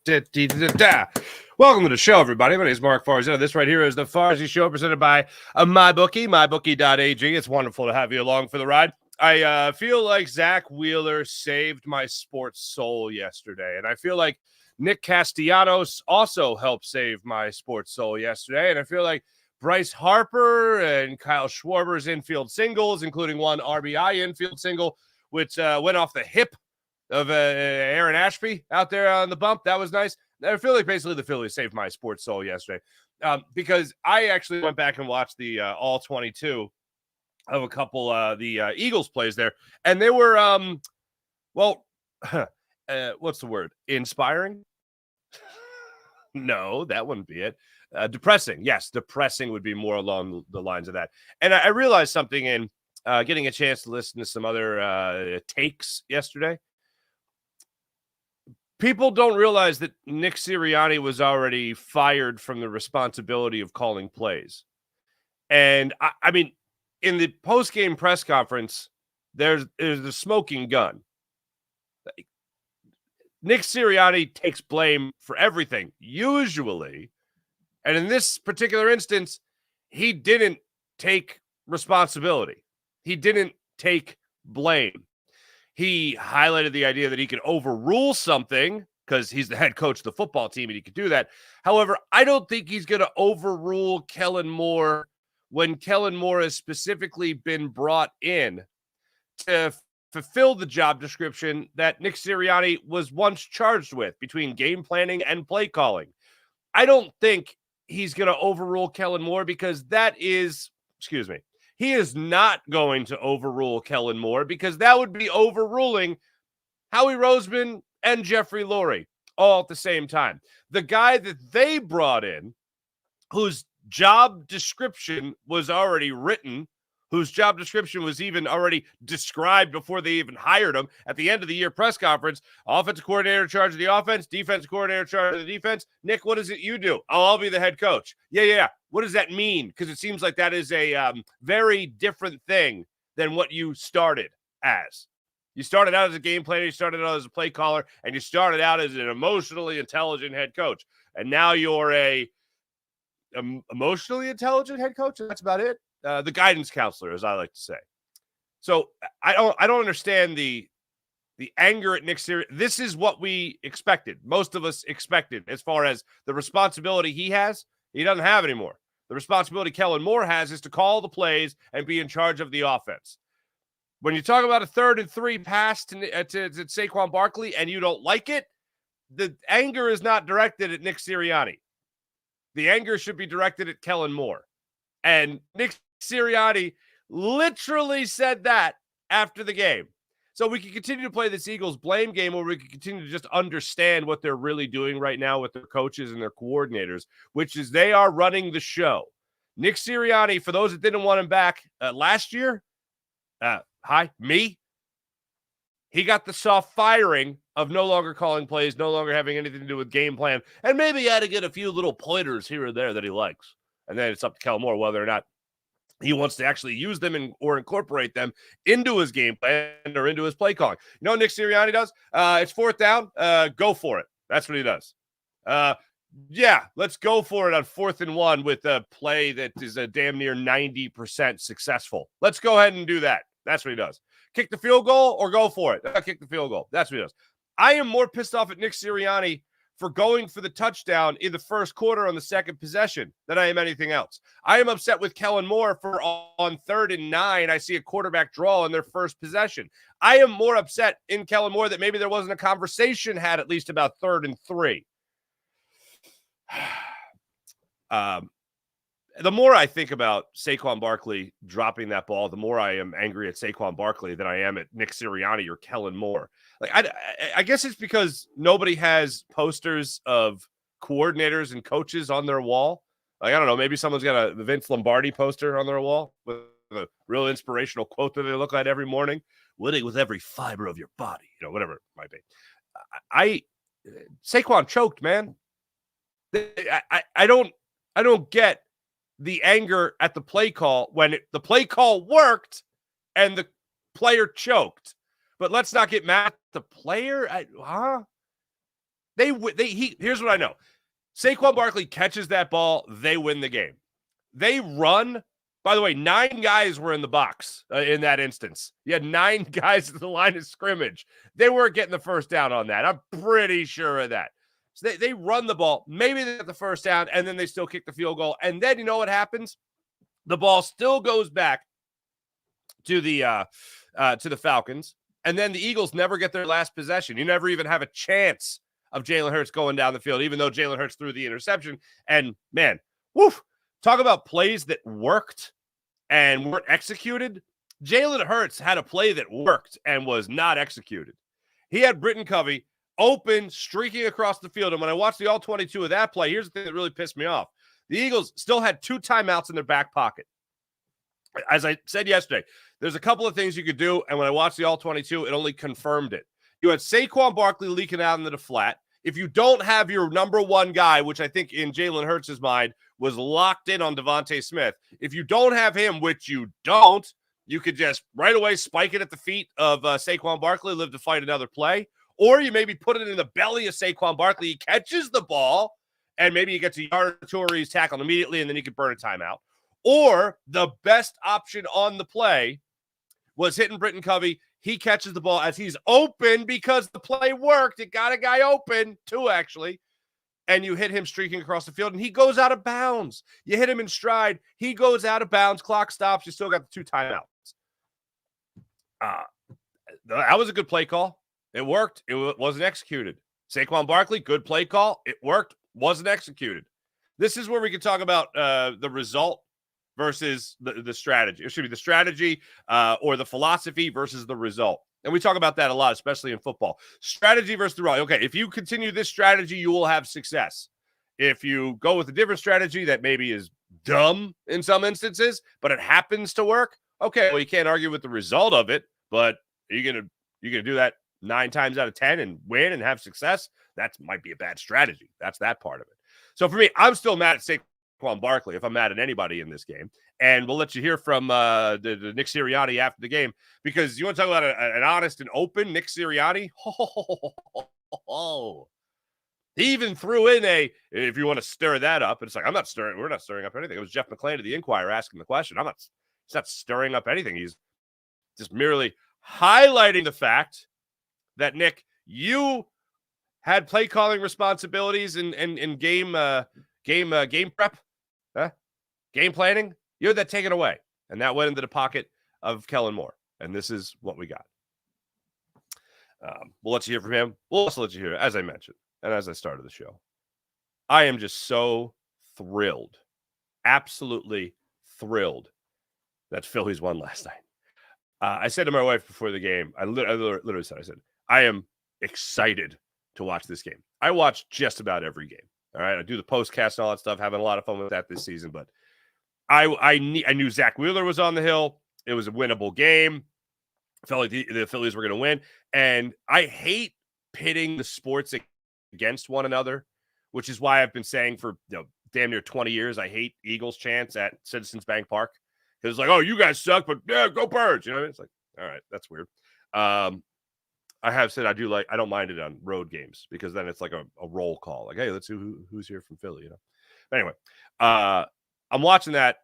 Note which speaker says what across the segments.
Speaker 1: Welcome to the show, everybody. My name is Mark Farzetta. This right here is the Farzy Show presented by MyBookie, mybookie.ag. It's wonderful to have you along for the ride. I feel like Zach Wheeler saved my sports soul yesterday, and I feel like Nick Castellanos also helped save my sports soul yesterday, and I feel like Bryce Harper and Kyle Schwarber's infield singles, including one RBI infield single, which went off the hip of Aaron Ashby out there on the bump. That was nice. I feel like basically the Phillies saved my sports soul yesterday because I actually went back and watched the all 22 of a couple the Eagles plays there, and they were what's the word? Inspiring? No, that wouldn't be it. Depressing. Yes, depressing would be more along the lines of that. And I realized something in getting a chance to listen to some other takes yesterday. People don't realize that Nick Sirianni was already fired from the responsibility of calling plays. And, I mean, in the post-game press conference, there's a smoking gun. Nick Sirianni takes blame for everything, usually. And in this particular instance, he didn't take responsibility. He didn't take blame. He highlighted the idea that he could overrule something because he's the head coach of the football team and he could do that. However, I don't think he's going to overrule Kellen Moore when Kellen Moore has specifically been brought in to fulfill the job description that Nick Sirianni was once charged with between game planning and play calling. I don't think he's going to overrule Kellen Moore because he is not going to overrule Kellen Moore because that would be overruling Howie Roseman and Jeffrey Lurie all at the same time. The guy that they brought in, whose job description was already written, whose job description was even already described before they even hired him at the end of the year press conference, offensive coordinator in charge of the offense, defensive coordinator in charge of the defense. Nick, what is it you do? Oh, I'll be the head coach. Yeah. What does that mean? Because it seems like that is a very different thing than what you started as. You started out as a game planner, you started out as a play caller, and you started out as an emotionally intelligent head coach. And now you're a emotionally intelligent head coach. That's about it. The guidance counselor, as I like to say. So I don't understand the anger at Nick Sirianni. This is what we expected. Most of us expected as far as the responsibility he has. He doesn't have anymore. The responsibility Kellen Moore has is to call the plays and be in charge of the offense. When you talk about a 3rd and 3 pass to Saquon Barkley and you don't like it, the anger is not directed at Nick Sirianni. The anger should be directed at Kellen Moore. And Nick Sirianni literally said that after the game. So we can continue to play this Eagles blame game, or we can continue to just understand what they're really doing right now with their coaches and their coordinators, which is they are running the show. Nick Sirianni, for those that didn't want him back last year, he got the soft firing of no longer calling plays, no longer having anything to do with game plan, and maybe he had to get a few little pointers here or there that he likes. And then it's up to Kellen Moore whether or not he wants to actually use them or incorporate them into his game plan or into his play calling. You know what Nick Sirianni does? It's 4th down. Go for it. That's what he does. Let's go for it on 4th and 1 with a play that is a damn near 90% successful. Let's go ahead and do that. That's what he does. Kick the field goal or go for it. Kick the field goal. That's what he does. I am more pissed off at Nick Sirianni for going for the touchdown in the first quarter on the second possession than I am anything else. I am upset with Kellen Moore for on 3rd and 9, I see a quarterback draw in their first possession. I am more upset in Kellen Moore that maybe there wasn't a conversation had at least about 3rd and 3. The more I think about Saquon Barkley dropping that ball, the more I am angry at Saquon Barkley than I am at Nick Sirianni or Kellen Moore. Like I guess it's because nobody has posters of coordinators and coaches on their wall. Like, I don't know, maybe someone's got a Vince Lombardi poster on their wall with a real inspirational quote that they look at every morning. Winning with every fiber of your body, whatever it might be. Saquon choked, man. I don't get the anger at the play call when the play call worked and the player choked. But let's not get mad at the player. Here's what I know. Saquon Barkley catches that ball, they win the game. They run. By the way, 9 guys were in the box in that instance. You had 9 guys at the line of scrimmage. They weren't getting the first down on that. I'm pretty sure of that. So they run the ball. Maybe they get the first down, and then they still kick the field goal. And then you know what happens? The ball still goes back to the Falcons, and then the Eagles never get their last possession. You never even have a chance of Jalen Hurts going down the field, even though Jalen Hurts threw the interception. And, man, woof, talk about plays that worked and weren't executed. Jalen Hurts had a play that worked and was not executed. He had Britton Covey open, streaking across the field. And when I watched the all-22 of that play, here's the thing that really pissed me off. The Eagles still had 2 timeouts in their back pocket. As I said yesterday, there's a couple of things you could do, and when I watched the all-22, it only confirmed it. You had Saquon Barkley leaking out into the flat. If you don't have your number one guy, which I think in Jalen Hurts' mind was locked in on Devontae Smith, if you don't have him, which you don't, you could just right away spike it at the feet of Saquon Barkley, live to fight another play, or you maybe put it in the belly of Saquon Barkley. He catches the ball, and maybe he gets a yard or 2 or he's tackled immediately, and then he could burn a timeout. Or the best option on the play was hitting Britton Covey. He catches the ball as he's open because the play worked. It got a guy open, 2 actually, and you hit him streaking across the field, and he goes out of bounds. You hit him in stride. He goes out of bounds. Clock stops. You still got the 2 timeouts. That was a good play call. It worked. It wasn't executed. Saquon Barkley, good play call. It worked. Wasn't executed. This is where we can talk about the result versus the strategy. It should be the strategy or the philosophy versus the result. And we talk about that a lot, especially in football. Strategy versus the result. Okay, if you continue this strategy, you will have success. If you go with a different strategy that maybe is dumb in some instances, but it happens to work, okay, well, you can't argue with the result of it, but are you gonna do that 9 times out of 10 and win and have success? That might be a bad strategy. That's that part of it. So for me, I'm still mad at Saquon Barkley if I'm mad at anybody in this game. And we'll let you hear from the Nick Sirianni after the game, because you want to talk about an honest and open Nick Sirianni? He even threw in if you want to stir that up, it's like, we're not stirring up anything. It was Jeff McClain of the Inquirer asking the question. He's not stirring up anything. He's just merely highlighting the fact that, Nick, you had play calling responsibilities in game prep, game planning. You had that taken away, and that went into the pocket of Kellen Moore. And this is what we got. We'll let you hear from him. We'll also let you hear, as I mentioned, and as I started the show, I am just so thrilled, absolutely thrilled that Phillies won last night. I said to my wife before the game, I literally said, I am excited to watch this game. I watch just about every game. All right. I do the postcast and all that stuff, having a lot of fun with that this season. But I knew Zach Wheeler was on the hill. It was a winnable game. I felt like the Phillies were going to win. And I hate pitting the sports against one another, which is why I've been saying for damn near 20 years, I hate Eagles chants at Citizens Bank Park. Because it's like, oh, you guys suck, but yeah, go Birds. You know what I mean? It's like, all right, that's weird. I have said I don't mind it on road games, because then it's like a roll call. Like, hey, let's see who's here from Philly, But anyway, I'm watching that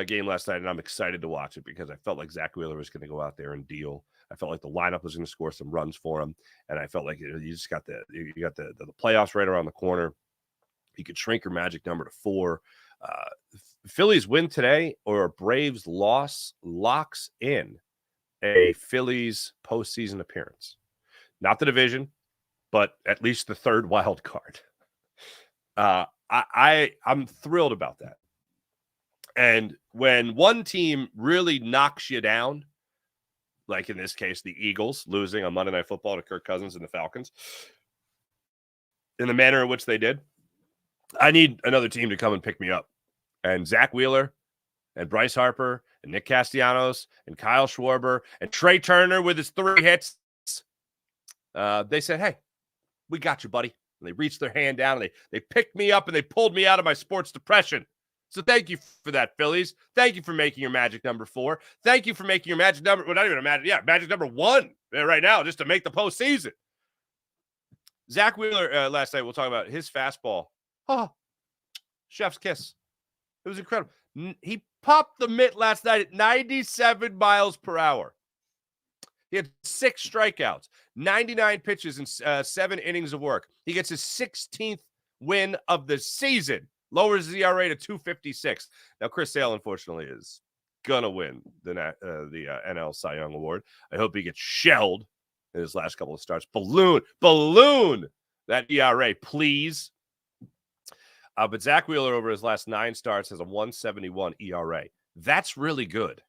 Speaker 1: game last night, and I'm excited to watch it because I felt like Zach Wheeler was going to go out there and deal. I felt like the lineup was going to score some runs for him, and I felt like you just got the playoffs right around the corner. You could shrink your magic number to 4. Phillies win today or a Braves loss locks in a Phillies postseason appearance. Not the division, but at least the 3rd wild card. I'm thrilled about that. And when one team really knocks you down, like in this case, the Eagles losing on Monday Night Football to Kirk Cousins and the Falcons, in the manner in which they did, I need another team to come and pick me up. And Zach Wheeler and Bryce Harper and Nick Castellanos and Kyle Schwarber and Trey Turner with his 3 hits, they said, hey, we got you, buddy. And they reached their hand down and they picked me up and they pulled me out of my sports depression. So thank you for that, Phillies. Thank you for making your magic number 4. Thank you for making your magic number, well, not even a magic, magic number 1 right now, just to make the postseason. Zach Wheeler last night, we'll talk about his fastball. Oh, chef's kiss. It was incredible. He popped the mitt last night at 97 miles per hour. He had 6 strikeouts, 99 pitches, and 7 innings of work. He gets his 16th win of the season, lowers his ERA to 2.56. Now, Chris Sale, unfortunately, is going to win the NL Cy Young Award. I hope he gets shelled in his last couple of starts. Balloon that ERA, please. But Zach Wheeler, over his last 9 starts, has a 1.71 ERA. That's really good.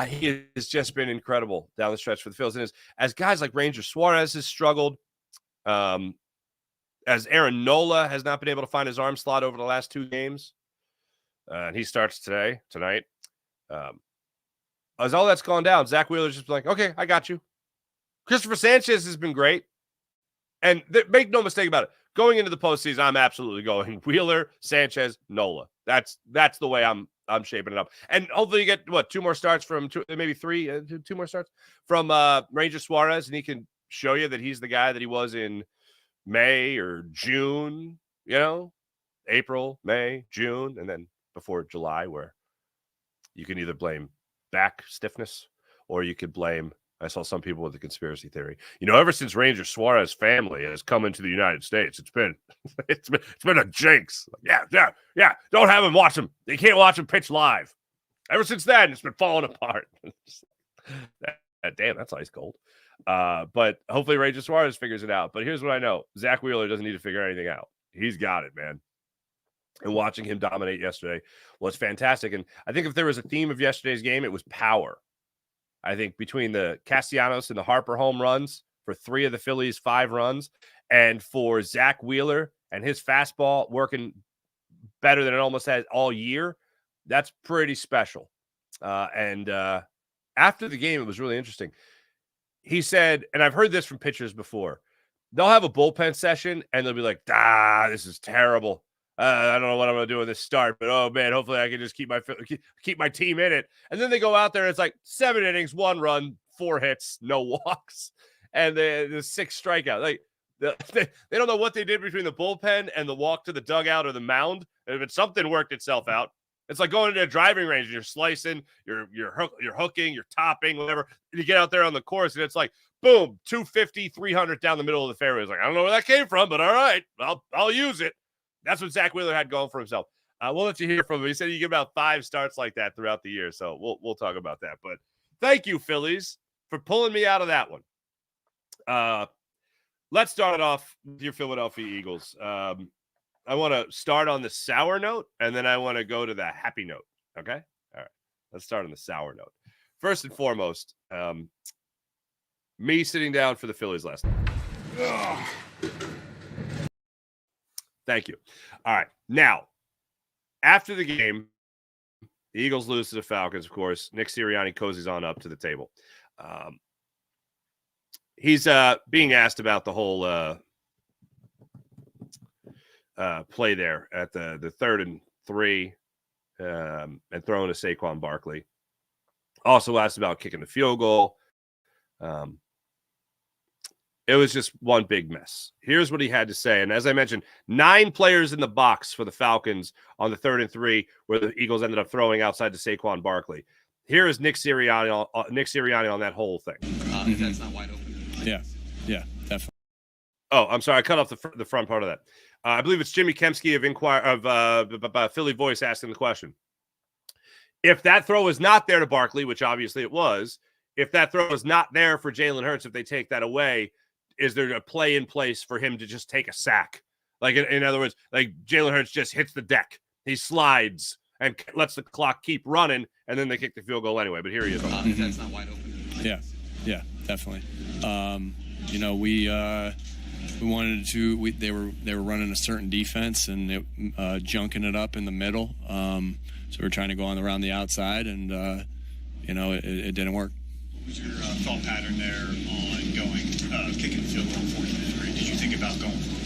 Speaker 1: He has just been incredible down the stretch for the Phillies. And as guys like Ranger Suarez has struggled, as Aaron Nola has not been able to find his arm slot over the last 2 games, and he starts tonight. As all that's gone down, Zach Wheeler's just like, okay, I got you. Christopher Sanchez has been great. And make no mistake about it. Going into the postseason, I'm absolutely going Wheeler, Sanchez, Nola. That's the way I'm shaping it up. And hopefully you get, 2 more starts from maybe 3, 2 more starts from Ranger Suarez, and he can show you that he's the guy that he was in May or June, April, May, June, and then before July, where you can either blame back stiffness or you could blame, I saw some people with the conspiracy theory. Ever since Ranger Suarez family has come into the United States, it's been a jinx. Yeah. Don't have him watch him. They can't watch him pitch live. Ever since then, it's been falling apart. Damn, that's ice cold. But hopefully Ranger Suarez figures it out. But here's what I know: Zach Wheeler doesn't need to figure anything out. He's got it, man. And watching him dominate yesterday was fantastic. And I think if there was a theme of yesterday's game, it was power. I think between the Castellanos and the Harper home runs for 3 of the Phillies' 5 runs, and for Zach Wheeler and his fastball working better than it almost has all year, that's pretty special. And after the game, it was really interesting. He said, and I've heard this from pitchers before, they'll have a bullpen session and they'll be like, this is terrible. I don't know what I'm going to do in this start, but oh man, hopefully I can just keep my team in it. And then they go out there and it's like 7 innings, 1 run, 4 hits, no walks, and the 6 strikeouts. Like they don't know what they did between the bullpen and the walk to the dugout or the mound. But something worked itself out. It's like going into a driving range and you're slicing, you're hooking, you're topping, whatever. And you get out there on the course and it's like, boom, 250, 300 down the middle of the fairway. It's like, I don't know where that came from, but all right, I'll use it. That's what Zach Wheeler had going for himself. We'll let you hear from him. He said you get about 5 starts like that throughout the year, so we'll talk about that. But thank you, Phillies, for pulling me out of that one. Let's start it off with your Philadelphia Eagles. I want to start on the sour note, and then I want to go to the happy note. Okay? All right. Let's start on the sour note. First and foremost, me sitting down for the Phillies last night. Ugh. Thank you. All right. Now, after the game, the Eagles lose to the Falcons, of course. Nick Sirianni cozies on up to the table. He's being asked about the whole play there at the 3rd and 3 and throwing to Saquon Barkley. Also asked about kicking the field goal. It was just one big mess. Here's what he had to say. And as I mentioned, 9 players in the box for the Falcons on the 3rd and 3, where the Eagles ended up throwing outside to Saquon Barkley. Here is Nick Sirianni on that whole thing.
Speaker 2: If that's not wide open.
Speaker 3: Yeah, definitely.
Speaker 1: Oh, I'm sorry. I cut off the front part of that. I believe it's Jimmy Kempski of Philly Voice asking the question. If that throw is not there to Barkley, which obviously it was, if that throw is not there for Jalen Hurts, if they take that away, is there a play in place for him to just take a sack? Like, in other words, like Jalen Hurts just hits the deck. He slides and lets the clock keep running, and then they kick the field goal anyway. But here he is.
Speaker 2: If that's not wide open.
Speaker 3: Yeah, definitely. We wanted to. They were running a certain defense and junking it up in the middle. So we're trying to go around the outside, and it didn't work.
Speaker 4: What was your thought pattern there on kicking the field goal 14-3? Did you think about going for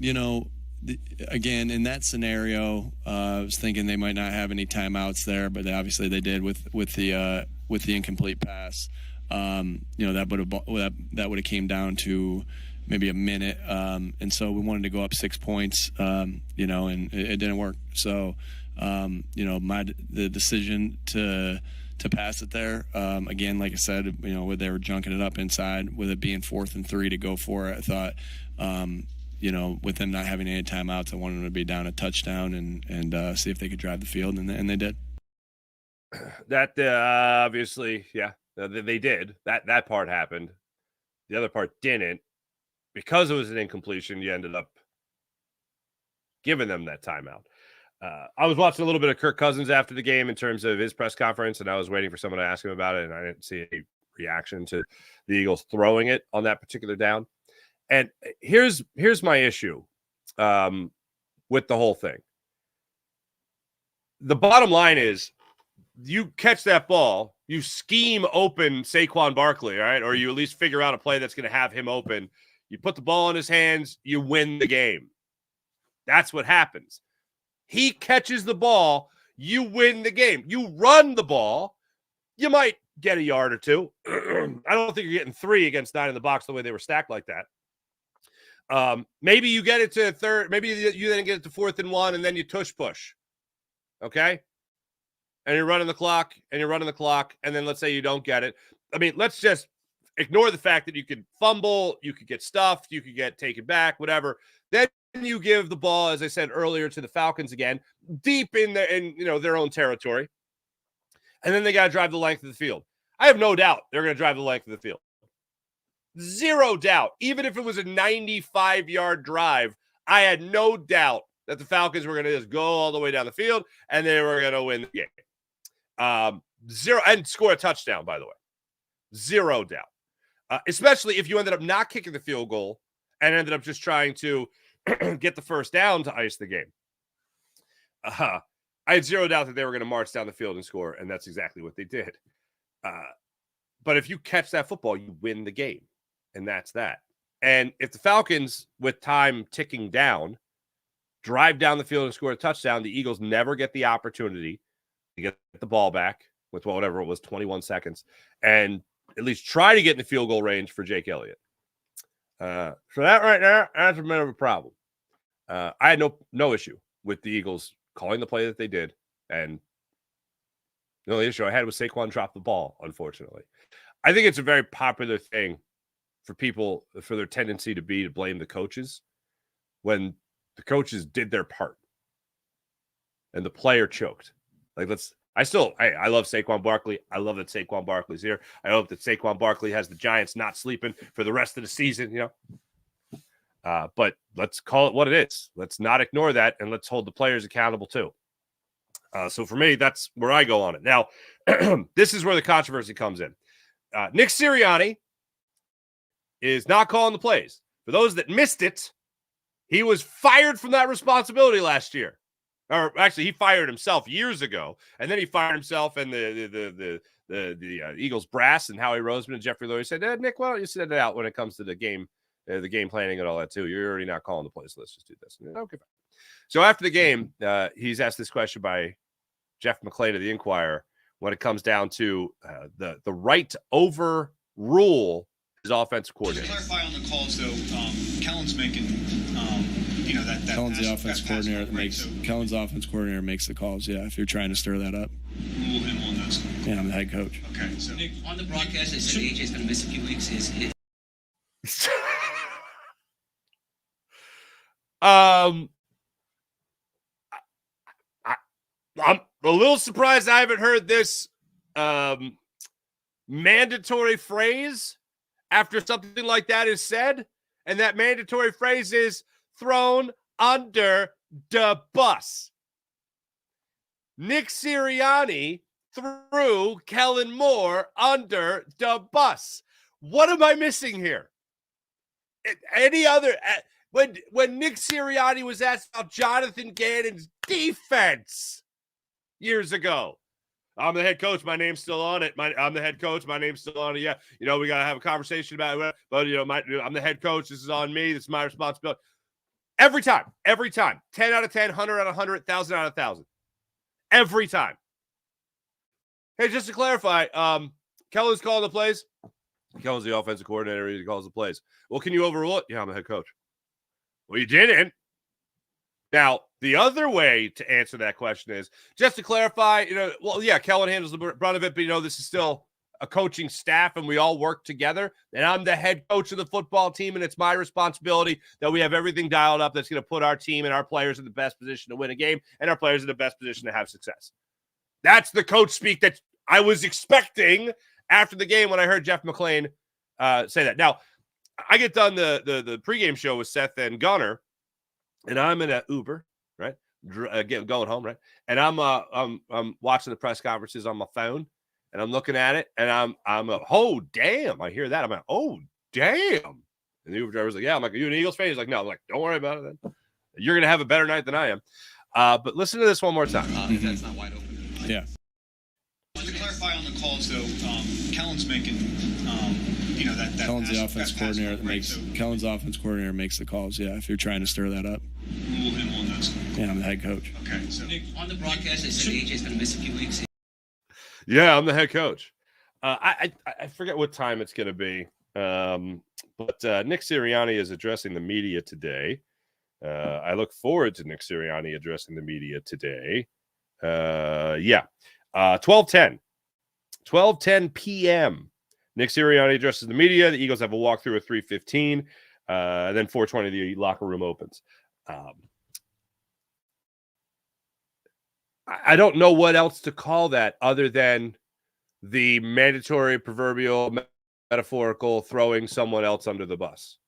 Speaker 4: it?
Speaker 3: Again, in that scenario, I was thinking they might not have any timeouts there, but obviously they did with the incomplete pass. that would have came down to maybe a minute. And so we wanted to go up 6 points, and it didn't work. So, the decision to pass it there, again, like I said, where they were junking it up inside with it being 4th and 3 to go for it. I thought, with them not having any timeouts, I wanted them to be down a touchdown and see if they could drive the field, and they did.
Speaker 1: That obviously, yeah, they did. That part happened. The other part didn't. Because it was an incompletion, you ended up giving them that timeout. I was watching a little bit of Kirk Cousins after the game in terms of his press conference, and I was waiting for someone to ask him about it, and I didn't see any reaction to the Eagles throwing it on that particular down. And here's my issue with the whole thing. The bottom line is, you catch that ball, you scheme open Saquon Barkley, all right? Or you at least figure out a play that's going to have him open. You put the ball in his hands, you win the game. That's what happens. He catches the ball, you win the game. You run the ball, you might get a yard or two. I don't think you're getting 3 against 9 in the box the way they were stacked like that. Maybe you get it to 3rd. Maybe you then get it to 4th and 1, and then you tush push. Okay? And you're running the clock, and then let's say you don't get it. I mean, let's just ignore the fact that you could fumble, you could get stuffed, you could get taken back, whatever. Then you give the ball, as I said earlier, to the Falcons again, deep in their own territory. And then they got to drive the length of the field. I have no doubt they're going to drive the length of the field. Zero doubt. Even if it was a 95-yard drive, I had no doubt that the Falcons were going to just go all the way down the field and they were going to win the game. Zero, and score a touchdown, by the way. Zero doubt. Especially if you ended up not kicking the field goal and ended up just trying to get the first down to ice the game. I had zero doubt that they were going to march down the field and score, and that's exactly what they did. But if you catch that football, you win the game, and that's that. And if the Falcons, with time ticking down, drive down the field and score a touchdown, the Eagles never get the opportunity to get the ball back with whatever it was, 21 seconds, and at least try to get in the field goal range for Jake Elliott. So that right there, that's a bit of a problem. I had no issue with the Eagles calling the play that they did, and the only issue I had was Saquon dropped the ball, unfortunately. I think it's a very popular thing for people, for their tendency to blame the coaches when the coaches did their part and the player choked. Like, I love Saquon Barkley. I love that Saquon Barkley's here. I hope that Saquon Barkley has the Giants not sleeping for the rest of the season, But let's call it what it is. Let's not ignore that, and let's hold the players accountable too. So for me, that's where I go on it. Now, this is where the controversy comes in. Nick Sirianni is not calling the plays. For those that missed it, he was fired from that responsibility last year. Or actually, he fired himself years ago, and then he fired himself and the Eagles brass and Howie Roseman and Jeffrey Lurie said, Nick, why don't you sit it out when it comes to the game planning and all that too? You're already not calling the plays. So let's just do this. Okay. So after the game, he's asked this question by Jeff McClain of the Inquirer when it comes down to the right to overrule his offensive coordinator.
Speaker 4: To clarify on the calls, though, Kellen's making, that
Speaker 3: Kellen's the offense coordinator that makes Kellen's offense coordinator makes the calls. Yeah, if you're trying to stir that up.
Speaker 4: Rule him on those.
Speaker 3: Yeah, I'm the head coach.
Speaker 4: Okay, so
Speaker 2: Nick, on the broadcast, they said AJ's going to miss a few weeks.
Speaker 1: I'm a little surprised I haven't heard this mandatory phrase after something like that is said. And that mandatory phrase is thrown under the bus. Nick Sirianni threw Kellen Moore under the bus. What am I missing here? Any other... When Nick Sirianni was asked about Jonathan Gannon's defense years ago, I'm the head coach. My name's still on it. I'm the head coach. My name's still on it. Yeah, we got to have a conversation about it. But, I'm the head coach. This is on me. This is my responsibility. Every time. 10 out of 10, 100 out of 100, 1,000 out of 1,000. Every time. Hey, just to clarify, Kellen's calling the plays. Kellen's the offensive coordinator. He calls the plays. Well, can you overrule it? Yeah, I'm the head coach. Well, you didn't. Now, the other way to answer that question is, just to clarify, Kellen handles the brunt of it, but, this is still a coaching staff and we all work together. And I'm the head coach of the football team, and it's my responsibility that we have everything dialed up that's going to put our team and our players in the best position to win a game and our players in the best position to have success. That's the coach speak that I was expecting after the game when I heard Jeff McClain say that. Now, I get done the pregame show with Seth and Gunner, and I'm in an Uber, right? Going home, right? And I'm watching the press conferences on my phone, and I'm looking at it, and I'm oh damn! I hear that. I'm like, oh damn! And the Uber driver's like, yeah. I'm like, are you an Eagles fan? He's like, no. I'm like, don't worry about it. Then you're gonna have a better night than I am. But listen to this one more time.
Speaker 2: That's not wide open.
Speaker 3: Yeah.
Speaker 4: To clarify on the calls, though, Kellen's making, that
Speaker 3: Kellen's the offense coordinator that makes Kellen's offense coordinator makes the calls. Yeah, if you're trying to stir that up.
Speaker 4: Rule him on those.
Speaker 3: Yeah, I'm the head coach.
Speaker 4: Okay, so
Speaker 2: On the broadcast, they said AJ's going to miss a few weeks.
Speaker 1: Yeah, I'm the head coach. I forget what time it's going to be, but Nick Sirianni is addressing the media today. I look forward to Nick Sirianni addressing the media today. 12:10 p.m. Nick Sirianni addresses the media. The Eagles have a walkthrough at 3:15. Then 4:20, the locker room opens. I don't know what else to call that other than the mandatory, proverbial, metaphorical throwing someone else under the bus.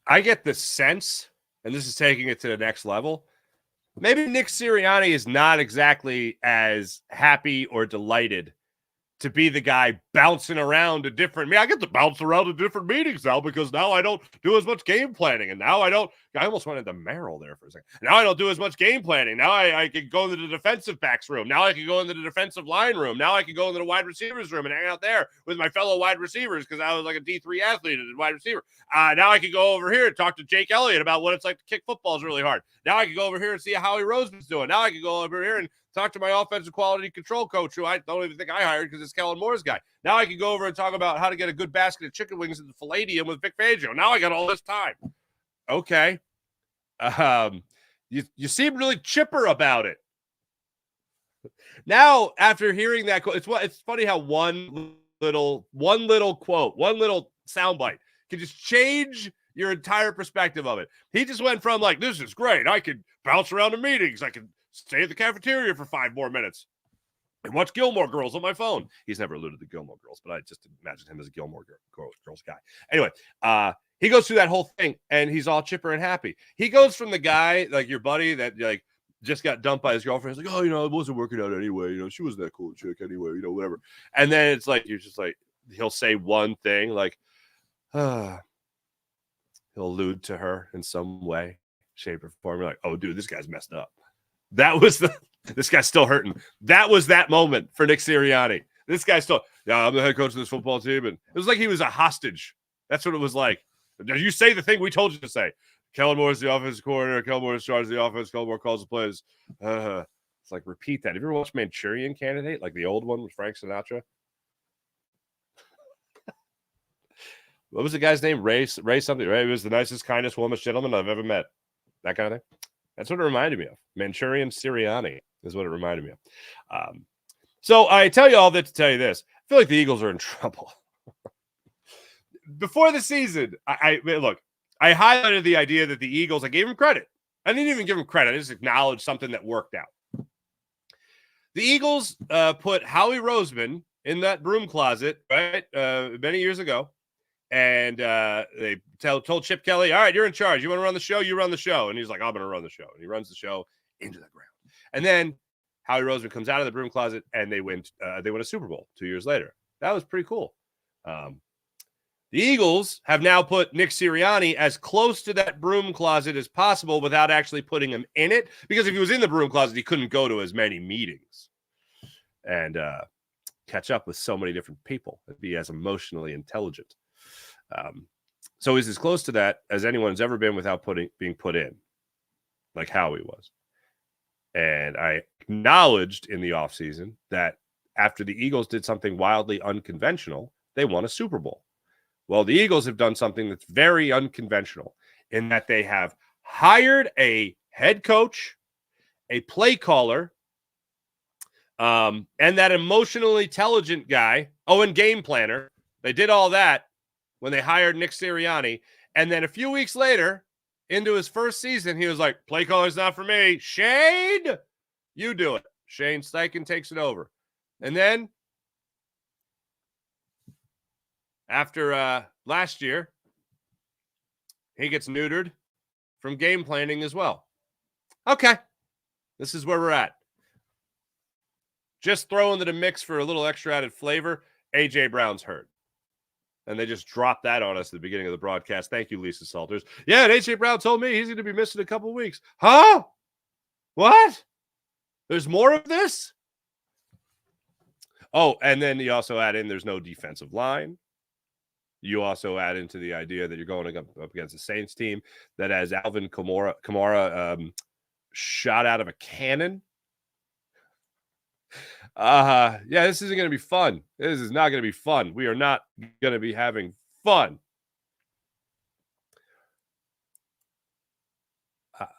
Speaker 1: I get the sense, and this is taking it to the next level, maybe Nick Sirianni is not exactly as happy or delighted to be the guy bouncing around to different. I get to bounce around to different meetings now because now I don't do as much game planning, and now I almost went into Merrill there for a second. Now I don't do as much game planning. Now I can go into the defensive backs room. Now I can go into the defensive line room. Now I can go into the wide receivers room and hang out there with my fellow wide receivers because I was like a D3 athlete and a wide receiver. Now I can go over here and talk to Jake Elliott about what it's like to kick footballs really hard. Now I can go over here and see how Howie Roseman's doing. Now I can go over here and talk to my offensive quality control coach, who I don't even think I hired because it's Kellen Moore's guy. Now I can go over and talk about how to get a good basket of chicken wings at the Palladium with Vic Fangio. Now I got all this time. Okay. You seem really chipper about it. Now, after hearing that quote, it's funny how one little quote, one little soundbite can just change your entire perspective of it. He just went from like, this is great. I could bounce around to meetings. I can stay at the cafeteria for 5 more minutes and watch Gilmore Girls on my phone. He's never alluded to Gilmore Girls, but I just imagine him as a Gilmore Girls guy. Anyway, he goes through that whole thing, and he's all chipper and happy. He goes from the guy, like your buddy that like just got dumped by his girlfriend. He's like, oh, it wasn't working out anyway. She wasn't that cool chick anyway, whatever. And then it's like, you're just like, he'll say one thing, like, he'll allude to her in some way, shape, or form. You're like, oh, dude, this guy's messed up. That was this guy's still hurting. That was that moment for Nick Sirianni. This guy's still, I'm the head coach of this football team. And it was like he was a hostage. That's what it was like. You say the thing we told you to say. Kellen Moore is the offensive coordinator. Kellen Moore is charged of the offense. Kellen Moore calls the plays. It's like, repeat that. Have you ever watched Manchurian Candidate? Like the old one with Frank Sinatra? What was the guy's name? Ray something, right? He was the nicest, kindest, warmest gentleman I've ever met. That kind of thing. That's what it reminded me of. Manchurian Sirianni is what it reminded me of. So I tell you all that to tell you this. I feel like the Eagles are in trouble. Before the season, I highlighted the idea that the Eagles, I gave them credit. I didn't even give them credit. I just acknowledged something that worked out. The Eagles put Howie Roseman in that broom closet, right, many years ago. And they told Chip Kelly, all right, you're in charge. You want to run the show? You run the show. And he's like, I'm going to run the show. And he runs the show into the ground. And then Howie Roseman comes out of the broom closet and they win a Super Bowl 2 years later. That was pretty cool. The Eagles have now put Nick Sirianni as close to that broom closet as possible without actually putting him in it. Because if he was in the broom closet, he couldn't go to as many meetings and catch up with so many different people and be as emotionally intelligent. So he's as close to that as anyone's ever been without being put in, like Howie was. And I acknowledged in the offseason that after the Eagles did something wildly unconventional, they won a Super Bowl. Well, the Eagles have done something that's very unconventional in that they have hired a head coach, a play caller, and that emotionally intelligent guy, and game planner. They did all that when they hired Nick Sirianni. And then a few weeks later, into his first season, he was like, play caller's not for me. Shane, you do it. Shane Steichen takes it over. And then after last year, he gets neutered from game planning as well. Okay, this is where we're at. Just throw into the mix for a little extra added flavor, A.J. Brown's hurt. And they just dropped that on us at the beginning of the broadcast. Thank you, Lisa Salters. Yeah, and A.J. Brown told me he's going to be missing a couple weeks. Huh? What? There's more of this? Oh, and then you also add in there's no defensive line. You also add into the idea that you're going up against a Saints team that has Alvin Kamara shot out of a cannon. Yeah, this isn't going to be fun. This is not going to be fun. We are not going to be having fun.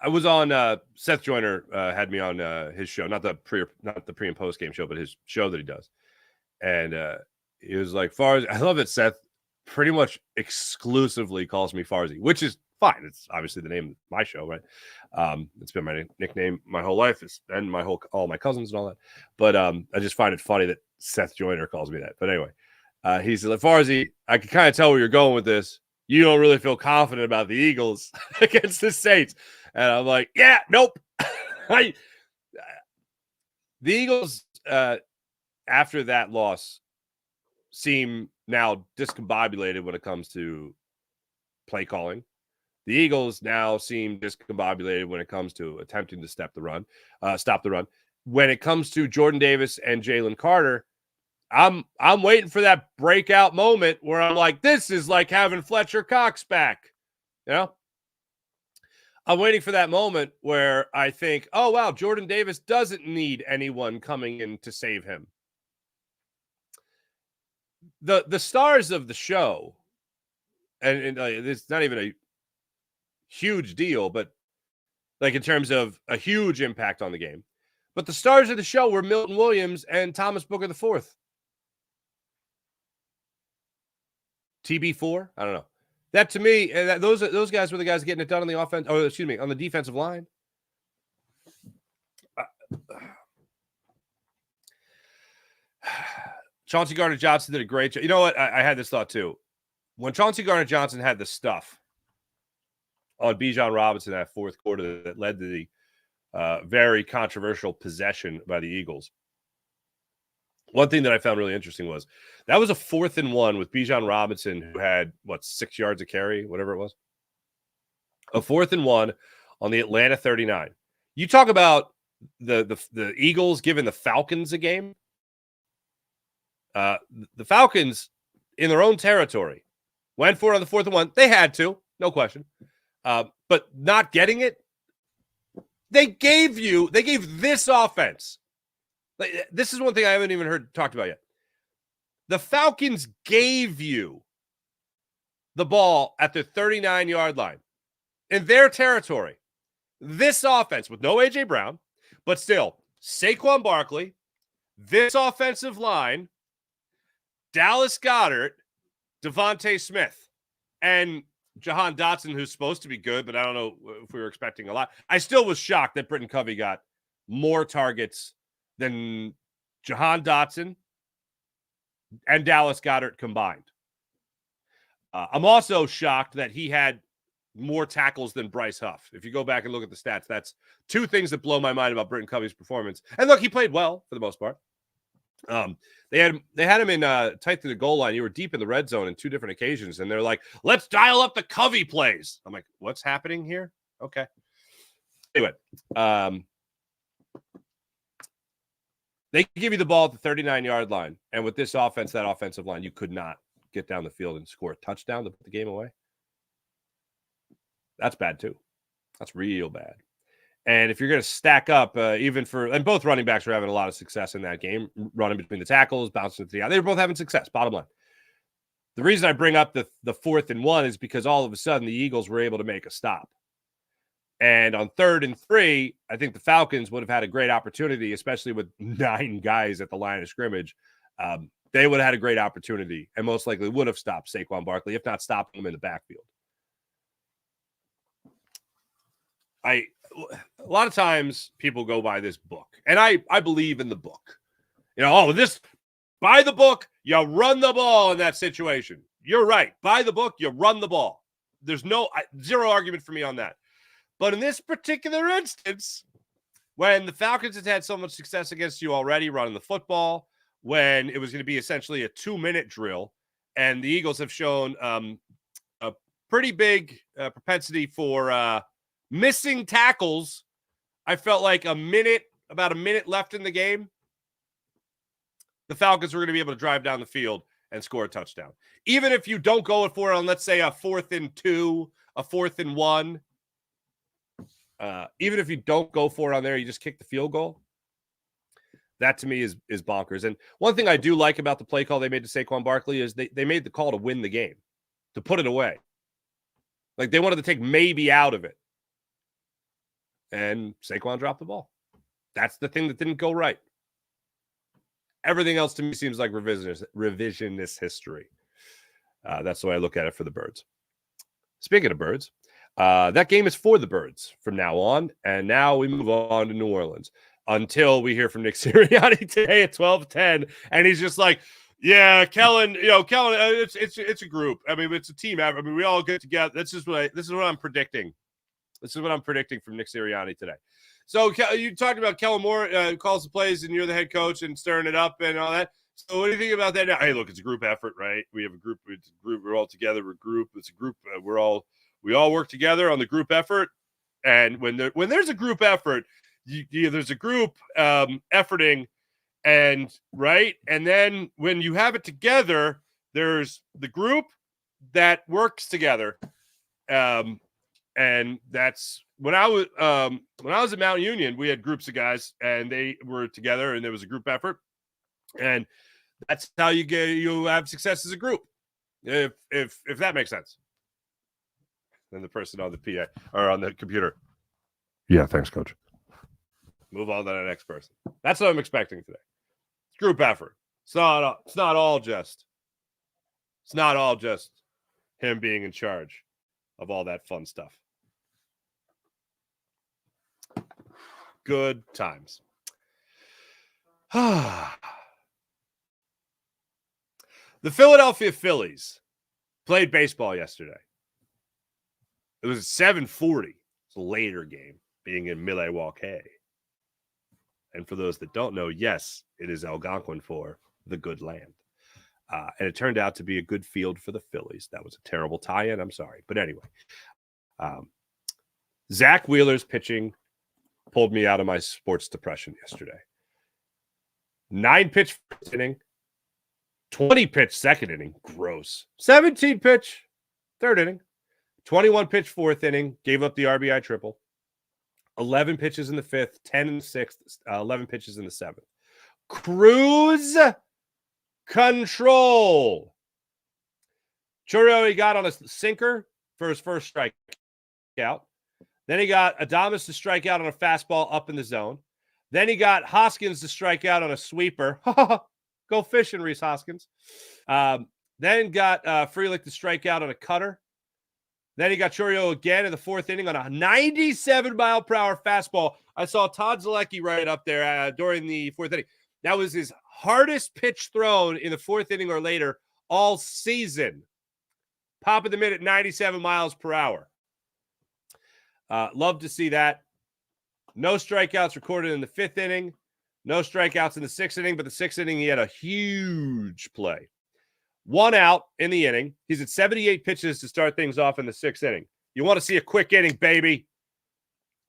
Speaker 1: I was on Seth Joyner had me on his show, not the pre and post game show, but his show that he does. And he was like, I love it, Seth pretty much exclusively calls me Farzy, which is fine. It's obviously the name of my show, right? It's been my nickname my whole life, and all my cousins and all that. But I just find it funny that Seth Joyner calls me that. But anyway, he said, like, Farzy, I can kind of tell where you're going with this. You don't really feel confident about the Eagles against the Saints. And I'm like, yeah, nope. The Eagles, after that loss, seem now discombobulated when it comes to play calling. The Eagles now seem discombobulated when it comes to attempting to stop the run. When it comes to Jordan Davis and Jalen Carter, I'm waiting for that breakout moment where I'm like, this is like having Fletcher Cox back. You know? I'm waiting for that moment where I think, oh, wow, Jordan Davis doesn't need anyone coming in to save him. The stars of the show, and it's not even a huge deal, but like in terms of a huge impact on the game. But the stars of the show were Milton Williams and Thomas Booker IV. TB4? I don't know. That to me, those guys were the guys getting it done on the offense, or excuse me, on the defensive line. Chauncey Gardner-Johnson did a great job. You know what? I had this thought too. When Chauncey Gardner-Johnson had the stuff on Bijan Robinson that fourth quarter that led to the very controversial possession by the Eagles, one thing that I found really interesting was that was a 4th and 1 with Bijan Robinson, who had, 6 yards of carry, whatever it was. A 4th and 1 on the Atlanta 39. You talk about the Eagles giving the Falcons a game. The Falcons, in their own territory, went for it on the 4th and 1. They had to, no question. But not getting it, they gave this offense. This is one thing I haven't even heard talked about yet. The Falcons gave you the ball at the 39-yard line in their territory. This offense with no A.J. Brown, but still Saquon Barkley, this offensive line, Dallas Goedert, Devontae Smith, and Jahan Dotson, who's supposed to be good, but I don't know if we were expecting a lot. I still was shocked that Britton Covey got more targets than Jahan Dotson and Dallas Goedert combined. I'm also shocked that he had more tackles than Bryce Huff. If you go back and look at the stats, that's two things that blow my mind about Britton Covey's performance. And look, he played well for the most part. They had him in tight to the goal line. You were deep in the red zone in 2 different occasions, and they're like, let's dial up the Covey plays. I'm like, what's happening here? Okay. Anyway, they give you the ball at the 39-yard line, and with this offense, that offensive line, you could not get down the field and score a touchdown to put the game away. That's bad too. That's real bad. And if you're going to stack up, and both running backs were having a lot of success in that game, running between the tackles, bouncing to the out. They were both having success, bottom line. The reason I bring up the 4th and 1 is because all of a sudden the Eagles were able to make a stop. And on 3rd and 3, I think the Falcons would have had a great opportunity, especially with 9 guys at the line of scrimmage. They would have had a great opportunity and most likely would have stopped Saquon Barkley, if not stopped him in the backfield. A lot of times people go by this book, and I believe in the book. By the book, you run the ball in that situation. You're right. By the book, you run the ball. There's zero argument for me on that. But in this particular instance, when the Falcons had so much success against you already running the football, when it was going to be essentially a 2-minute drill, and the Eagles have shown a pretty big propensity for missing tackles, I felt like about a minute left in the game, the Falcons were going to be able to drive down the field and score a touchdown. Even if you don't go for it on, let's say, a 4th and 2, a 4th and 1, even if you don't go for it on there, you just kick the field goal. That to me is bonkers. And one thing I do like about the play call they made to Saquon Barkley is they made the call to win the game, to put it away. Like they wanted to take maybe out of it. And Saquon dropped the ball. That's the thing that didn't go right. Everything else to me seems like revisionist history. That's the way I look at it for the Birds. Speaking of Birds, that game is for the Birds from now on. And now we move on to New Orleans until we hear from Nick Sirianni today at 12:10. And he's just like, yeah, Kellen, it's a group. I mean, it's a team effort. I mean, we all get together. This is what I'm predicting. This is what I'm predicting from Nick Sirianni today. So you talked about Kellen Moore calls the plays, and you're the head coach and stirring it up and all that. So what do you think about that now? Hey, look, it's a group effort, right? We have a group. It's a group. We're all together. We're a group. It's a group. We all work together on the group effort. And when there's a group effort, there's a group efforting, and right. And then when you have it together, there's the group that works together. And that's when I was at Mount Union, we had groups of guys and they were together and there was a group effort. And that's how you have success as a group. If that makes sense. Then the person on the PA or on the computer. Yeah, thanks, coach. Move on to the next person. That's what I'm expecting today. It's group effort. It's not all just him being in charge of all that fun stuff. Good times. The Philadelphia Phillies played baseball yesterday. It was at 7:40. It's a later game, being in Milwaukee. And for those that don't know, yes, it is Algonquin for the good land. And it turned out to be a good field for the Phillies. That was a terrible tie-in. I'm sorry. But anyway, Zach Wheeler's pitching pulled me out of my sports depression yesterday. 9-pitch first inning, 20-pitch second inning, gross. 17-pitch third inning, 21-pitch fourth inning, gave up the RBI triple. 11 pitches in the fifth, 10 in the sixth, 11 pitches in the seventh. Cruise control. Chourio, he got on a sinker for his first strikeout. Then he got Adames to strike out on a fastball up in the zone. Then he got Hoskins to strike out on a sweeper. Go fishing, Reese Hoskins. Then got Frelick to strike out on a cutter. Then he got Chourio again in the fourth inning on a 97-mile-per-hour fastball. I saw Todd Zalecki right up there during the fourth inning. That was his hardest pitch thrown in the fourth inning or later all season. Pop of the minute, 97 miles per hour. Love to see that. No strikeouts recorded in the fifth inning. No strikeouts in the sixth inning, but the sixth inning, he had a huge play. 1 out in the inning. He's at 78 pitches to start things off in the sixth inning. You want to see a quick inning, baby.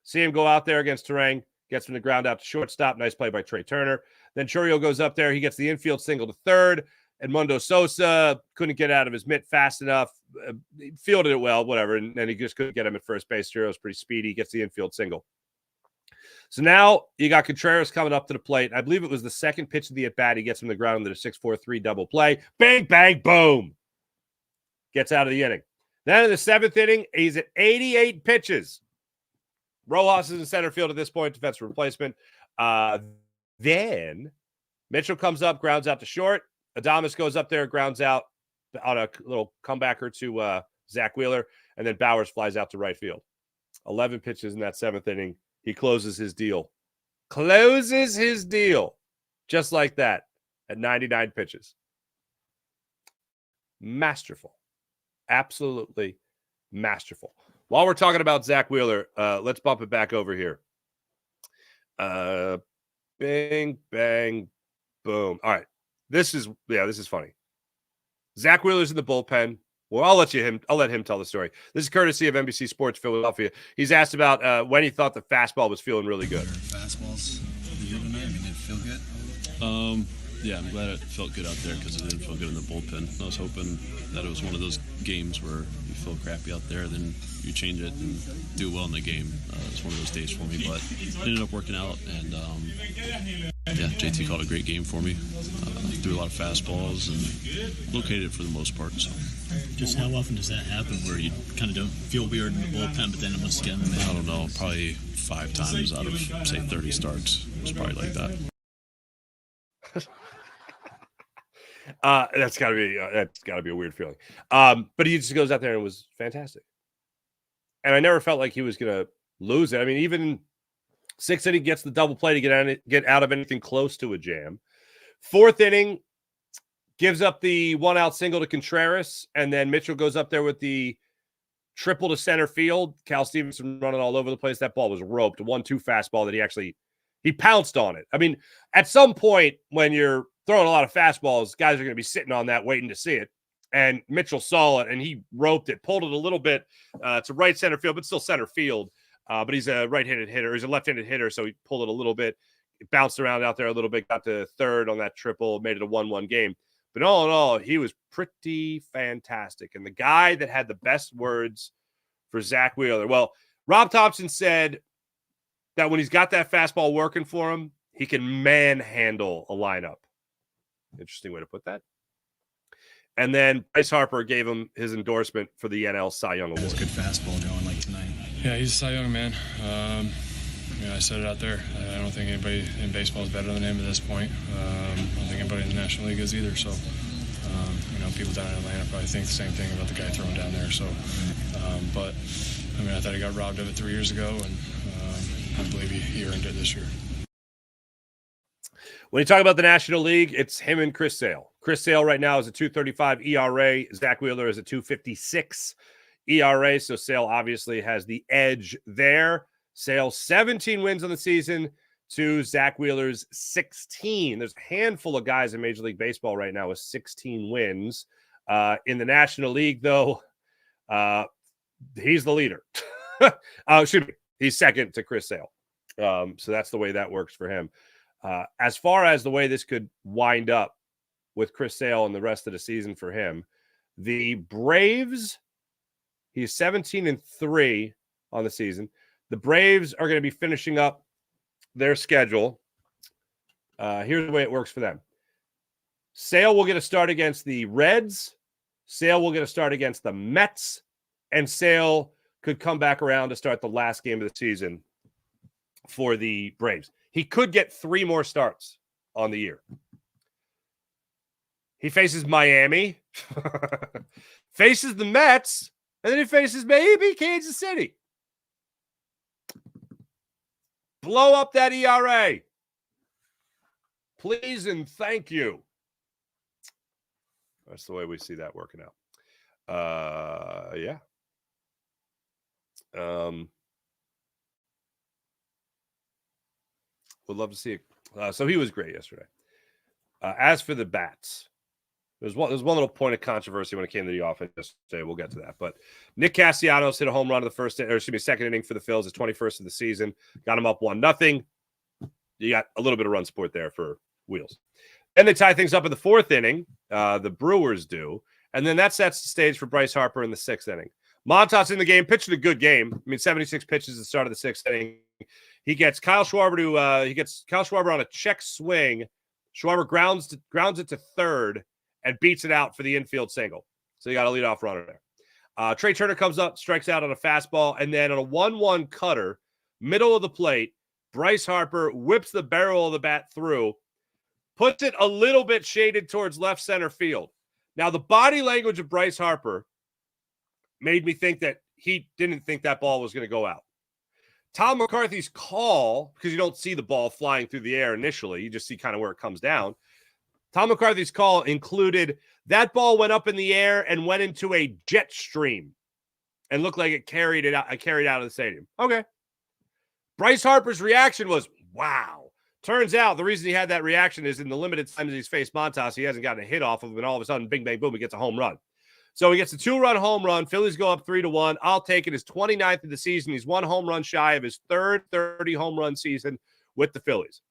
Speaker 1: See him go out there against Terang. Gets from the ground out to shortstop. Nice play by Trey Turner. Then Chourio goes up there. He gets the infield single to third. Edmundo Sosa couldn't get out of his mitt fast enough. He fielded it well, whatever. And then he just couldn't get him at first base. Chourio's pretty speedy. Gets the infield single. So now you got Contreras coming up to the plate. I believe it was the second pitch of the at-bat. He gets him to the ground into the 6-4-3 double play. Bang, bang, boom. Gets out of the inning. Then in the 7th inning, he's at 88 pitches. Rojas is in center field at this point, defensive replacement. Then Mitchell comes up, grounds out to short. Adames goes up there, grounds out on a little comebacker to Zach Wheeler. And then Bowers flies out to right field. 11 pitches in that 7th inning. He closes his deal. Just like that at 99 pitches. Masterful. Absolutely masterful. While we're talking about Zach Wheeler, let's bump it back over here. Bang, bang, boom. All right. This is funny. Zach Wheeler's in the bullpen. Well, I'll let him tell the story. This is courtesy of NBC Sports Philadelphia. He's asked about when he thought the fastball was feeling really good.
Speaker 5: Fastballs here tonight. I mean, did it feel good?
Speaker 3: Yeah, I'm glad it felt good out there because it didn't feel good in the bullpen. I was hoping that it was one of those games where you feel crappy out there, then you change it and do well in the game. It's one of those days for me, but it ended up working out. And yeah, JT called a great game for me. Threw a lot of fastballs and located it for the most part. So.
Speaker 6: Just how often does that happen where you kind of don't feel weird in the bullpen, but then once again,
Speaker 3: I don't know, probably 5 times out of, say, 30 starts. It's probably like that.
Speaker 1: That's gotta be a weird feeling. But he just goes out there and was fantastic. And I never felt like he was gonna lose it. I mean, even 6th inning gets the double play to get out of anything close to a jam. 4th inning gives up the 1-out single to Contreras, and then Mitchell goes up there with the triple to center field. Cal Stevenson running all over the place. That ball was roped. A 1-2 fastball that he pounced on it. I mean, at some point when you're throwing a lot of fastballs, guys are going to be sitting on that waiting to see it. And Mitchell saw it, and he roped it, pulled it a little bit to right center field, but still center field. But he's a right-handed hitter. He's a left-handed hitter, so he pulled it a little bit. It bounced around out there a little bit, got to 3rd on that triple, made it a 1-1 game. But all in all, he was pretty fantastic. And the guy that had the best words for Zach Wheeler, well, Rob Thompson said that when he's got that fastball working for him, he can manhandle a lineup. Interesting way to put that. And then Bryce Harper gave him his endorsement for the NL Cy Young Award.
Speaker 5: That's a good fastball going like tonight.
Speaker 3: Yeah, he's a Cy Young man. I said it out there. I don't think anybody in baseball is better than him at this point. I don't think anybody in the National League is either. So, people down in Atlanta probably think the same thing about the guy throwing down there. So, but I mean, I thought he got robbed of it 3 years ago, and I believe he earned it this year.
Speaker 1: When you talk about the National League, it's him and Chris Sale. Chris Sale right now is a 2.35 ERA. Zach Wheeler is a 2.56 ERA. So Sale obviously has the edge there. Sale 17 wins on the season to Zach Wheeler's 16. There's a handful of guys in Major League Baseball right now with 16 wins. In the National League, though, he's the leader. Excuse me. He's second to Chris Sale. So that's the way that works for him. As far as the way this could wind up with Chris Sale and the rest of the season for him, the Braves, he's 17-3 on the season. The Braves are going to be finishing up their schedule. Here's the way it works for them. Sale will get a start against the Reds. Sale will get a start against the Mets. And Sale could come back around to start the last game of the season for the Braves. He could get 3 more starts on the year. He faces Miami, faces the Mets, and then he faces maybe Kansas City. Blow up that ERA. Please and thank you. That's the way we see that working out. Yeah. Would love to see it. So he was great yesterday. As for the bats, there's one little point of controversy when it came to the offense yesterday. We'll get to that. But Nick Castellanos hit a home run in the second inning for the Phillies, his 21st of the season. Got him up 1-0. You got a little bit of run support there for Wheels. Then they tie things up in the 4th inning. The Brewers do. And then that sets the stage for Bryce Harper in the 6th inning. Montas in the game, pitched a good game. I mean, 76 pitches at the start of the 6th inning. He gets Kyle Schwarber on a check swing. Schwarber grounds it to third and beats it out for the infield single. So you got a leadoff runner there. Trey Turner comes up, strikes out on a fastball, and then on a 1-1 cutter, middle of the plate, Bryce Harper whips the barrel of the bat through, puts it a little bit shaded towards left center field. Now, the body language of Bryce Harper made me think that he didn't think that ball was going to go out. Tom McCarthy's call, because you don't see the ball flying through the air initially, you just see kind of where it comes down. Tom McCarthy's call included that ball went up in the air and went into a jet stream and looked like it carried out of the stadium. Okay. Bryce Harper's reaction was, wow. Turns out the reason he had that reaction is in the limited times he's faced Montas, he hasn't gotten a hit off of him, and all of a sudden, bing, bang, boom, he gets a home run. So he gets a 2-run home run. Phillies go up 3-1. I'll take it. His 29th of the season. He's 1 home run shy of his third 30 home run season with the Phillies.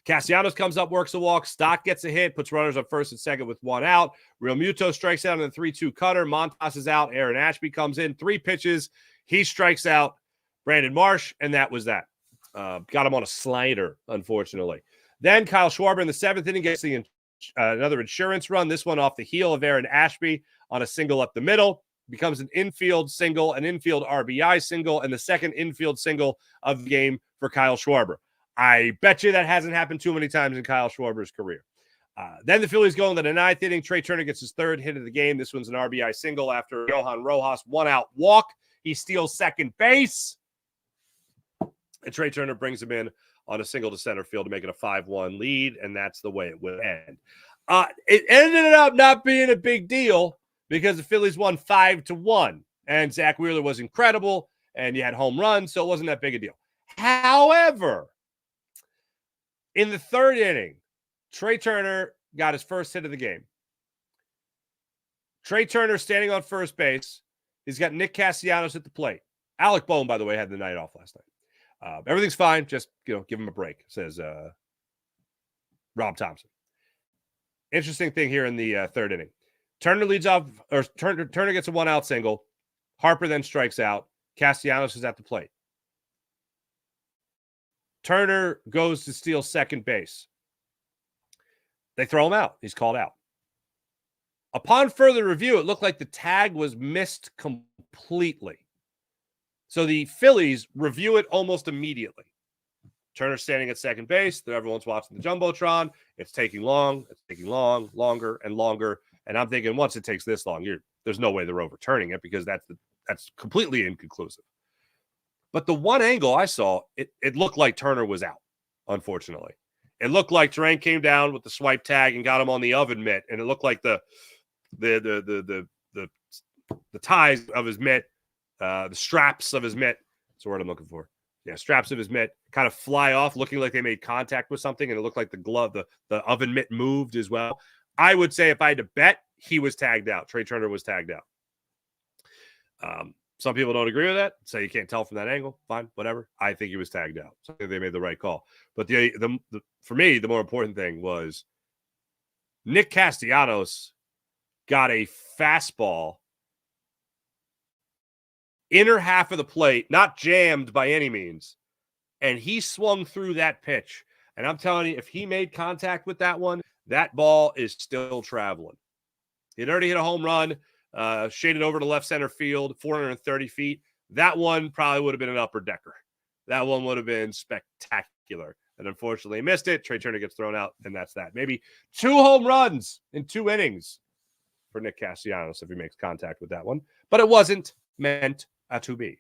Speaker 1: Castellanos comes up, works a walk. Stock gets a hit, puts runners on first and second with 1 out. Real Muto strikes out in a 3-2 cutter. Montas is out. Aaron Ashby comes in. 3 pitches. He strikes out Brandon Marsh, and that was that. Got him on a slider, unfortunately. Then Kyle Schwarber in the 7th inning gets another insurance run, this one off the heel of Aaron Ashby on a single up the middle. Becomes an infield single, an infield RBI single, and the second infield single of the game for Kyle Schwarber. I bet you that hasn't happened too many times in Kyle Schwarber's career. Then the Phillies go into the 9th inning. Trey Turner gets his 3rd hit of the game. This one's an RBI single after Johan Rojas 1-out walk. He steals second base. And Trey Turner brings him in on a single to center field to make it a 5-1 lead, and that's the way it would end. It ended up not being a big deal because the Phillies won 5-1, and Zach Wheeler was incredible, and you had home runs, so it wasn't that big a deal. However, in the 3rd inning, Trey Turner got his first hit of the game. Trey Turner standing on first base. He's got Nick Castellanos at the plate. Alec Boehm, by the way, had the night off last night. Everything's fine. Just, give him a break, says Rob Thompson. Interesting thing here in the 3rd inning. Turner leads off, or Turner gets a 1-out single. Harper then strikes out. Castellanos is at the plate. Turner goes to steal second base. They throw him out. He's called out. Upon further review, it looked like the tag was missed completely. So the Phillies review it almost immediately. Turner standing at second base. Everyone's watching the Jumbotron. It's taking longer and longer. And I'm thinking once it takes this long, there's no way they're overturning it because that's completely inconclusive. But the one angle I saw, it looked like Turner was out, unfortunately. It looked like Terrain came down with the swipe tag and got him on the oven mitt. And it looked like the ties of his mitt, the straps of his mitt. That's the word I'm looking for. Yeah, straps of his mitt kind of fly off, looking like they made contact with something, and it looked like the glove, the oven mitt moved as well. I would say if I had to bet, he was tagged out. Trey Turner was tagged out. Some people don't agree with that. Say you can't tell from that angle. Fine, whatever. I think he was tagged out. So I think they made the right call. But for me, the more important thing was Nick Castellanos got a fastball inner half of the plate, not jammed by any means, and he swung through that pitch. And I'm telling you, if he made contact with that one, that ball is still traveling. He'd already hit a home run, shaded over to left center field, 430 feet. That one probably would have been an upper decker. That one would have been spectacular. And unfortunately, he missed it. Trey Turner gets thrown out, and that's that. Maybe 2 home runs in 2 innings for Nick Castellanos if he makes contact with that one. But it wasn't meant to be.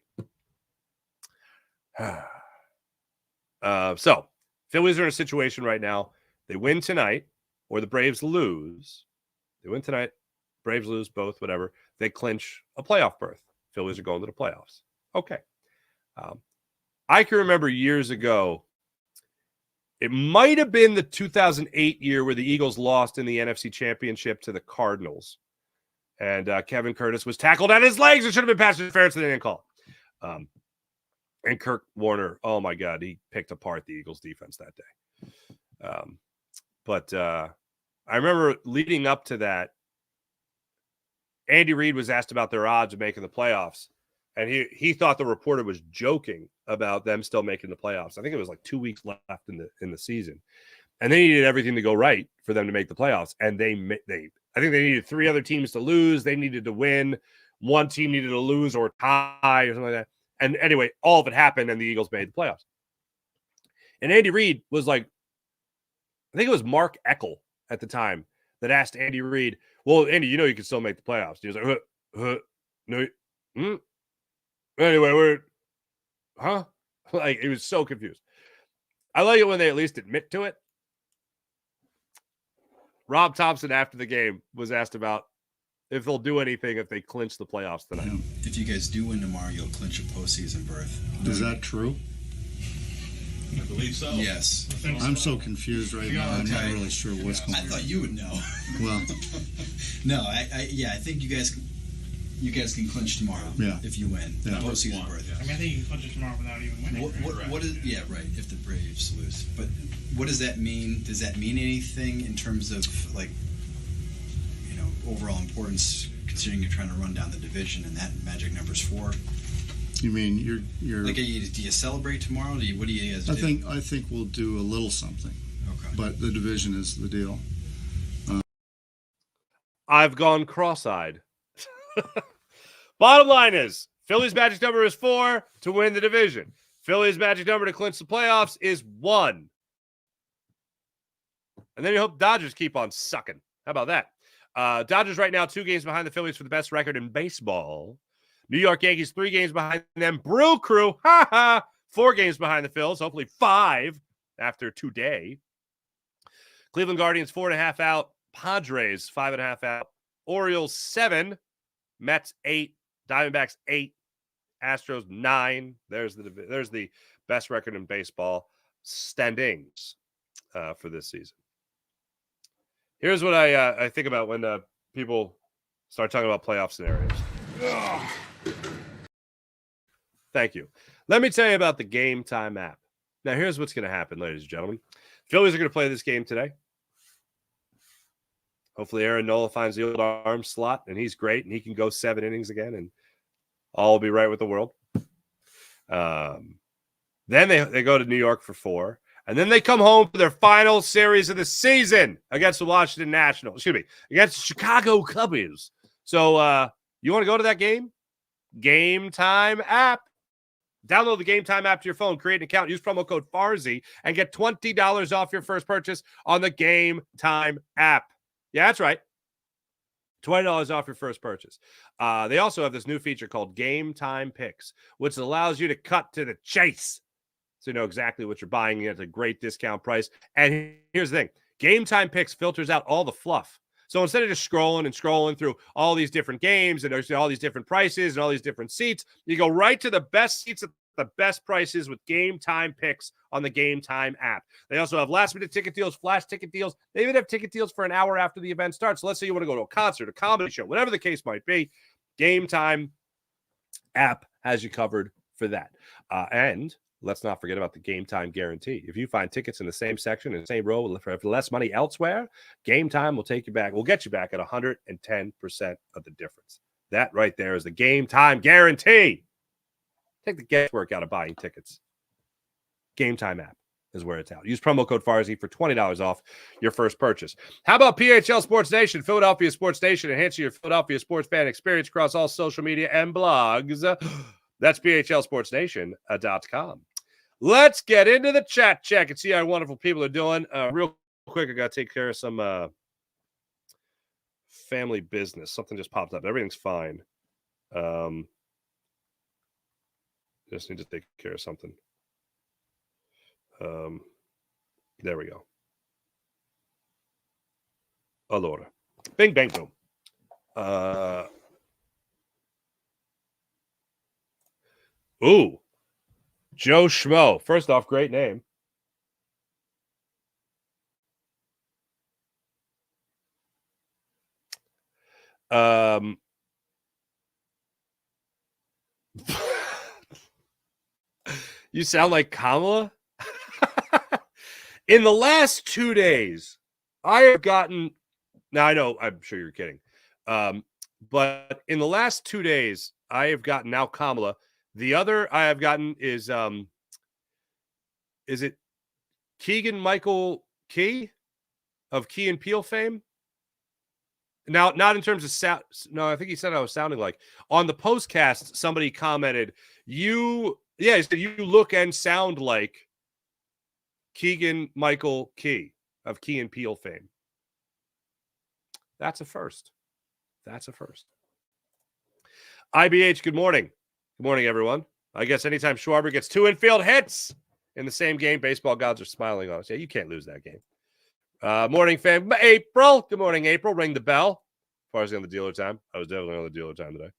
Speaker 1: So, Phillies are in a situation right now. They win tonight, or the Braves lose. They win tonight. Braves lose, both, whatever. They clinch a playoff berth. Phillies are going to the playoffs. Okay. I can remember years ago, it might have been the 2008 year where the Eagles lost in the NFC Championship to the Cardinals. And Kevin Curtis was tackled at his legs. It should have been pass interference, and they didn't call it. And Kurt Warner, oh my God, he picked apart the Eagles defense that day. But I remember leading up to that, Andy Reid was asked about their odds of making the playoffs. and he thought the reporter was joking about them still making the playoffs. I think it was like 2 weeks left in the season, and they needed everything to go right for them to make the playoffs. And I think they needed 3 other teams to lose. They needed to win. One team needed to lose or tie or something like that. And anyway, all of it happened, and the Eagles made the playoffs. And Andy Reid was like, I think it was Mark Eckel at the time that asked Andy Reid, well, Andy, you know you can still make the playoffs. He was like, no. Anyway, like, he was so confused. I like it when they at least admit to it. Rob Thompson, after the game, was asked about if they'll do anything if they clinch the playoffs tonight.
Speaker 5: If you guys do win tomorrow, you'll clinch a postseason berth.
Speaker 7: Is that true?
Speaker 4: I believe so.
Speaker 5: Yes.
Speaker 7: I'm so confused right now. I'm not really sure what's going
Speaker 5: I
Speaker 7: on.
Speaker 5: thought you would know.
Speaker 7: Well,
Speaker 5: No, I think you guys can clinch tomorrow.
Speaker 7: Yeah.
Speaker 5: If you win.
Speaker 7: Yeah.
Speaker 5: Postseason berth.
Speaker 8: I mean, I think you can clinch it tomorrow without even winning.
Speaker 5: What is? Yeah, right. If the Braves lose, but what does that mean? Does that mean anything in terms of, like, overall importance, considering you're trying to run down the division and that magic number's 4?
Speaker 7: you mean you're
Speaker 5: Like, do you celebrate tomorrow? What do you guys do?
Speaker 7: I think we'll do a little something,
Speaker 5: Okay.
Speaker 7: but the division is the deal.
Speaker 1: I've gone cross-eyed. Bottom line is, Phillies' magic number is 4 to win the division. Phillies' magic number to clinch the playoffs is 1. And then you hope Dodgers keep on sucking. How about that? Dodgers right now 2 games behind the Phillies for the best record in baseball. New York Yankees 3 games behind them. Brew Crew, 4 games behind the Phils. Hopefully 5 after today. Cleveland Guardians 4.5 out. Padres 5.5 out. Orioles 7. Mets 8. Diamondbacks 8. Astros 9. There's the best record in baseball standings for this season. Here's what I think about when people start talking about playoff scenarios. Ugh. Thank you. Let me tell you about the Game Time app. Now, here's what's going to happen, ladies and gentlemen. Phillies are going to play this game today. Hopefully, Aaron Nola finds the old arm slot, and he's great, and he can go 7 innings again, and all will be right with the world. Then they go to New York for 4. And then they come home for their final series of the season against the Washington Nationals. Excuse me, against the Chicago Cubs. So you want to go to that game? Game Time app. Download the Game Time app to your phone. Create an account. Use promo code FARZI and get $20 off your first purchase on the Game Time app. Yeah, that's right. $20 off your first purchase. They also have this new feature called Game Time Picks, which allows you to cut to the chase. So you know exactly what you're buying at a great discount price. And here's the thing. Game Time Picks filters out all the fluff. So instead of just scrolling through all these different games and there's all these different prices and all these different seats, you go right to the best seats at the best prices with Game Time Picks on the Game Time app. They also have last-minute ticket deals, flash ticket deals. They even have ticket deals for an hour after the event starts. So let's say you want to go to a concert, a comedy show, whatever the case might be. Game Time app has you covered for that. And let's not forget about the Game Time guarantee. If you find tickets in the same section, in the same row, for less money elsewhere, Game Time will take you back. We'll get you back at 110% of the difference. That right there is the Game Time guarantee. Take the guesswork out of buying tickets. Game Time app is where it's at. Use promo code FARZI for $20 off your first purchase. How about PHL Sports Nation, Philadelphia Sports Nation, enhancing your Philadelphia sports fan experience across all social media and blogs. That's PHLSportsNation.com. Let's get into the chat check and see how wonderful people are doing. Real quick, I got to take care of some family business. Something just popped up. Everything's fine. Just need to take care of something. There we go. Allora. Bing, bang, boom. Ooh. Joe Schmo. First off, great name. You sound like Kamala? In the last 2 days, I have gotten... Now, I know, I'm sure you're kidding. But in the last 2 days, I have gotten now Kamala. The other I have gotten is it Keegan Michael Key of Key and Peele fame? Now, not in terms of sound. No, I think he said I was sounding like. On the postcast, somebody commented, he said, you look and sound like Keegan Michael Key of Key and Peele fame. That's a first. IBH, good morning. Good morning, everyone. I guess anytime Schwarber gets 2 infield hits in the same game, baseball gods are smiling on us. Yeah, you can't lose that game. Morning, fam. April. Good morning, April. Ring the bell. As far as on the dealer time, I was definitely on the dealer time today.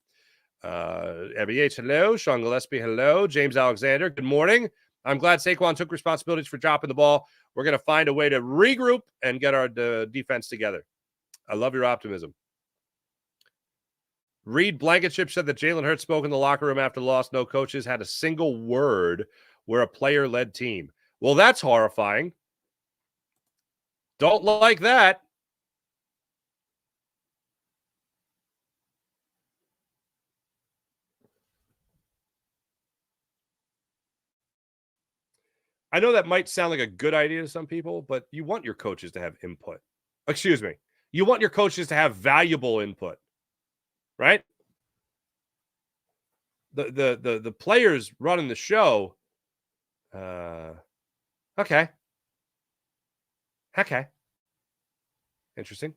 Speaker 1: IBH, hello. Sean Gillespie, hello. James Alexander, good morning. I'm glad Saquon took responsibilities for dropping the ball. We're going to find a way to regroup and get our defense together. I love your optimism. Reed Blankenship said that Jalen Hurts spoke in the locker room after the loss. No coaches had a single word. We're a player-led team. Well, that's horrifying. Don't like that. I know that might sound like a good idea to some people, but you want your coaches to have input. Excuse me. You want your coaches to have valuable input, right? The players running the show. Okay. Interesting.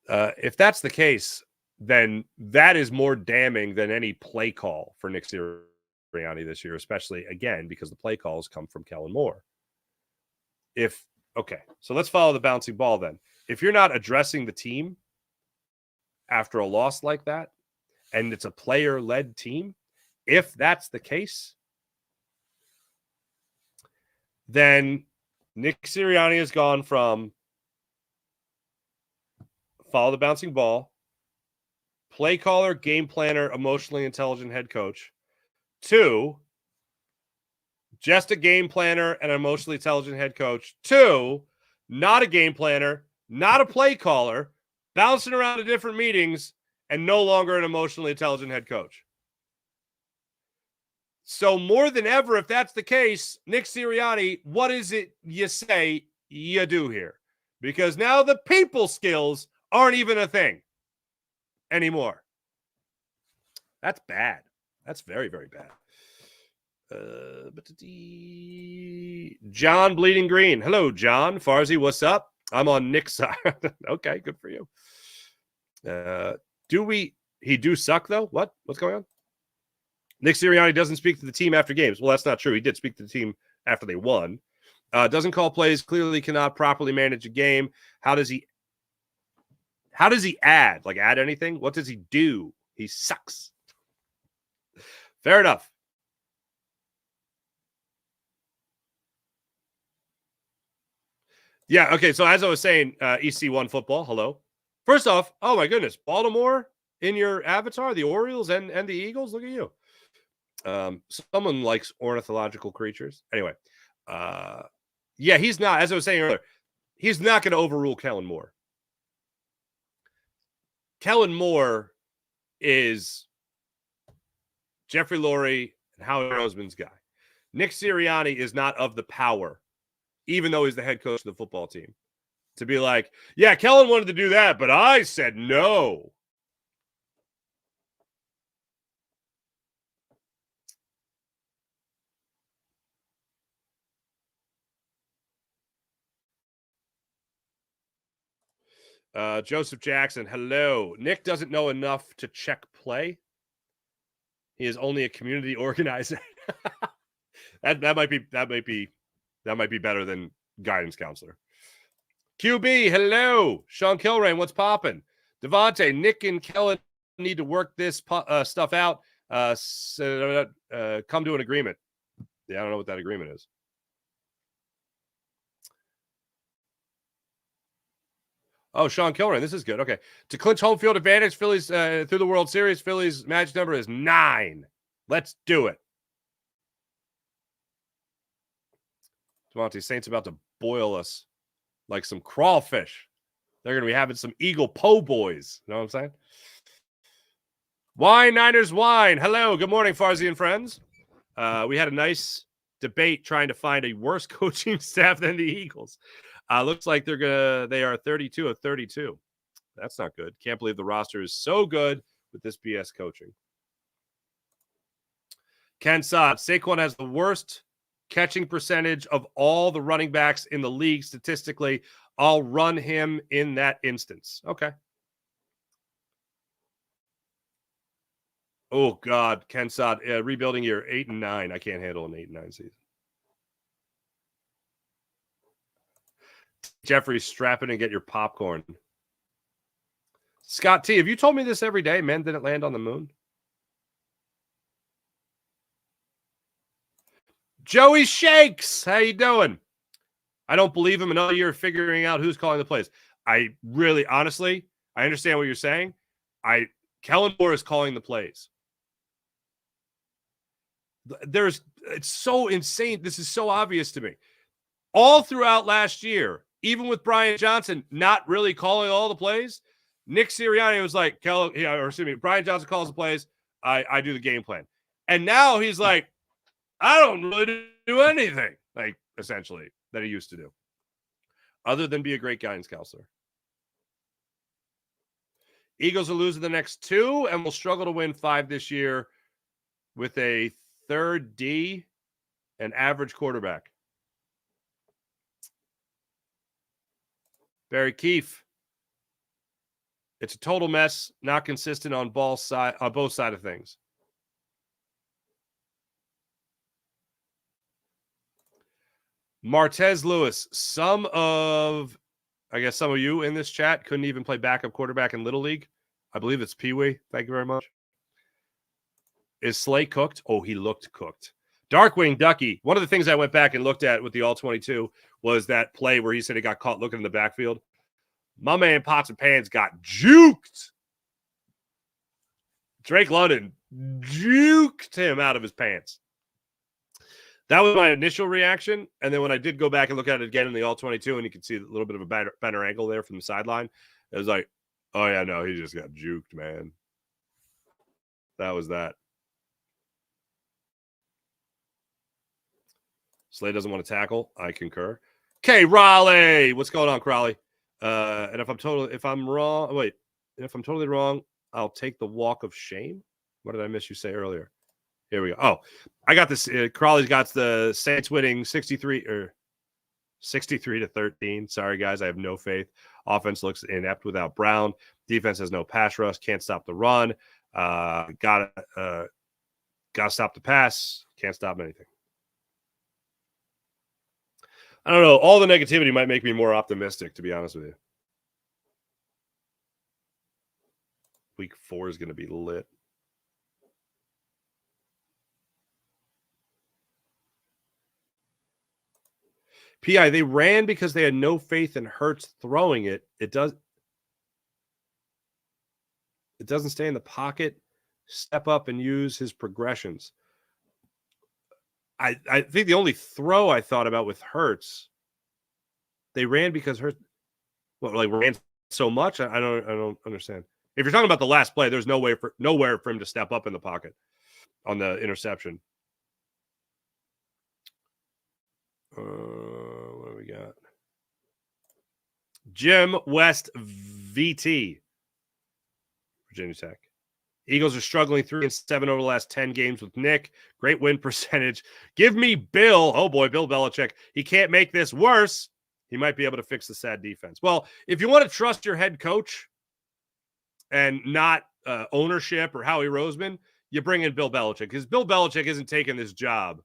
Speaker 1: If that's the case, then that is more damning than any play call for Nick Sirianni this year, especially, again, because the play calls come from Kellen Moore. So let's follow the bouncing ball then. If you're not addressing the team after a loss like that, and it's a player-led team, if that's the case, then Nick Sirianni has gone from follow the bouncing ball, play caller, game planner, emotionally intelligent head coach, to just a game planner and an emotionally intelligent head coach, to not a game planner, not a play caller, bouncing around to different meetings, and no longer an emotionally intelligent head coach. So more than ever, if that's the case, Nick Sirianni, what is it you say you do here? Because now the people skills aren't even a thing anymore. That's bad. That's very, very bad. John Bleeding Green. Hello, John. Farzi, what's up? I'm on Nick's side. Okay, good for you. He do suck, though? What's going on? Nick Sirianni doesn't speak to the team after games. Well, that's not true. He did speak to the team after they won. Doesn't call plays, clearly cannot properly manage a game. How does he add? Like, add anything? What does he do? He sucks. Fair enough. Yeah, okay, so as I was saying, EC1 football, hello. First off, oh my goodness, Baltimore in your avatar, the Orioles and the Eagles, look at you. Someone likes ornithological creatures. Anyway, yeah, he's not, as I was saying earlier, he's not going to overrule Kellen Moore. Kellen Moore is Jeffrey Lurie and Howie Roseman's guy. Nick Sirianni is not of the power, even though he's the head coach of the football team, to be like, yeah, Kellen wanted to do that, but I said no. Joseph Jackson, hello. Nick doesn't know enough to check play. He is only a community organizer. that might be better than guidance counselor. QB, hello. Sean Kilrain, what's popping? Devontae, Nick and Kellen need to work this stuff out. Come to an agreement. Yeah, I don't know what that agreement is. Oh, Sean Kilrain, this is good. Okay. To clinch home field advantage, Phillies through the World Series, Phillies match number is 9. Let's do it. Devontae, Saints about to boil us like some crawfish. They're going to be having some Eagle Po' boys. You know what I'm saying? Wine Niners Wine. Hello. Good morning, Farzi and friends. We had a nice debate trying to find a worse coaching staff than the Eagles. Looks like they are 32 of 32. That's not good. Can't believe the roster is so good with this BS coaching. Ken Sod, Saquon has the worst catching percentage of all the running backs in the league statistically. I'll run him in that instance. Okay. Oh, God, Ken Sod, rebuilding year 8 and 9. I can't handle an 8 and 9 season. Jeffrey, strap it and get your popcorn. Scott T, have you told me this every day? Men didn't land on the moon. Joey Shakes, how you doing? I don't believe him another year figuring out who's calling the plays. I really, honestly, I understand what you're saying. Kellen Moore is calling the plays. It's so insane. This is so obvious to me. All throughout last year, even with Brian Johnson not really calling all the plays, Nick Sirianni was like, Brian Johnson calls the plays, I do the game plan. And now he's like, I don't really do anything, like, essentially, that he used to do, other than be a great guidance counselor. Eagles will lose the next 2 and will struggle to win 5 this year with a third D and average quarterback. Barry Keefe. It's a total mess, not consistent on both sides of things. Martez Lewis, some of you in this chat couldn't even play backup quarterback in Little League. I believe it's Pee Wee. Thank you very much. Is Slay cooked? Oh, he looked cooked. Darkwing Ducky. One of the things I went back and looked at with the All-22 was that play where he said he got caught looking in the backfield. My man Pots and Pans got juked. Drake London juked him out of his pants. That was my initial reaction. And then when I did go back and look at it again in the All-22, and you can see a little bit of a better angle there from the sideline, it was like, oh, yeah, no, he just got juked, man. That was that. Slay doesn't want to tackle. I concur. Okay, Raleigh. What's going on, Crowley? And if I'm totally wrong, I'll take the walk of shame. What did I miss you say earlier? Here we go. Oh, I got this. Crawley's got the Saints winning 63-13. Sorry, guys. I have no faith. Offense looks inept without Brown. Defense has no pass rush. Can't stop the run. Gotta stop the pass. Can't stop anything. I don't know. All the negativity might make me more optimistic, to be honest with you. Week 4 is going to be lit. PI, they ran because they had no faith in Hurts throwing it. It doesn't stay in the pocket, step up and use his progressions. I think the only throw I thought about with Hurts, they ran because Hurts ran so much. I don't understand. If you're talking about the last play, there's nowhere for him to step up in the pocket on the interception. What do we got? Jim West VT, Virginia Tech. Eagles are struggling 3-7 over the last 10 games with Nick. Great win percentage. Give me Bill. Oh, boy, Bill Belichick. He can't make this worse. He might be able to fix the sad defense. Well, if you want to trust your head coach and not ownership or Howie Roseman, you bring in Bill Belichick, because Bill Belichick isn't taking this job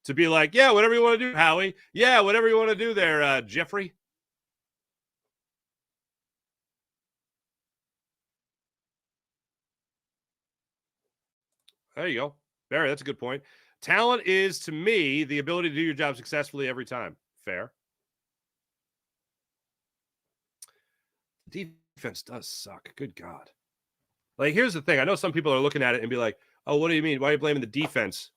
Speaker 1: to be like, yeah, whatever you want to do, Howie. Yeah, whatever you want to do there, Jeffrey. There you go. Barry, that's a good point. Talent is, to me, the ability to do your job successfully every time. Fair. Defense does suck. Good God. Like, here's the thing. I know some people are looking at it and be like, oh, what do you mean? Why are you blaming the defense?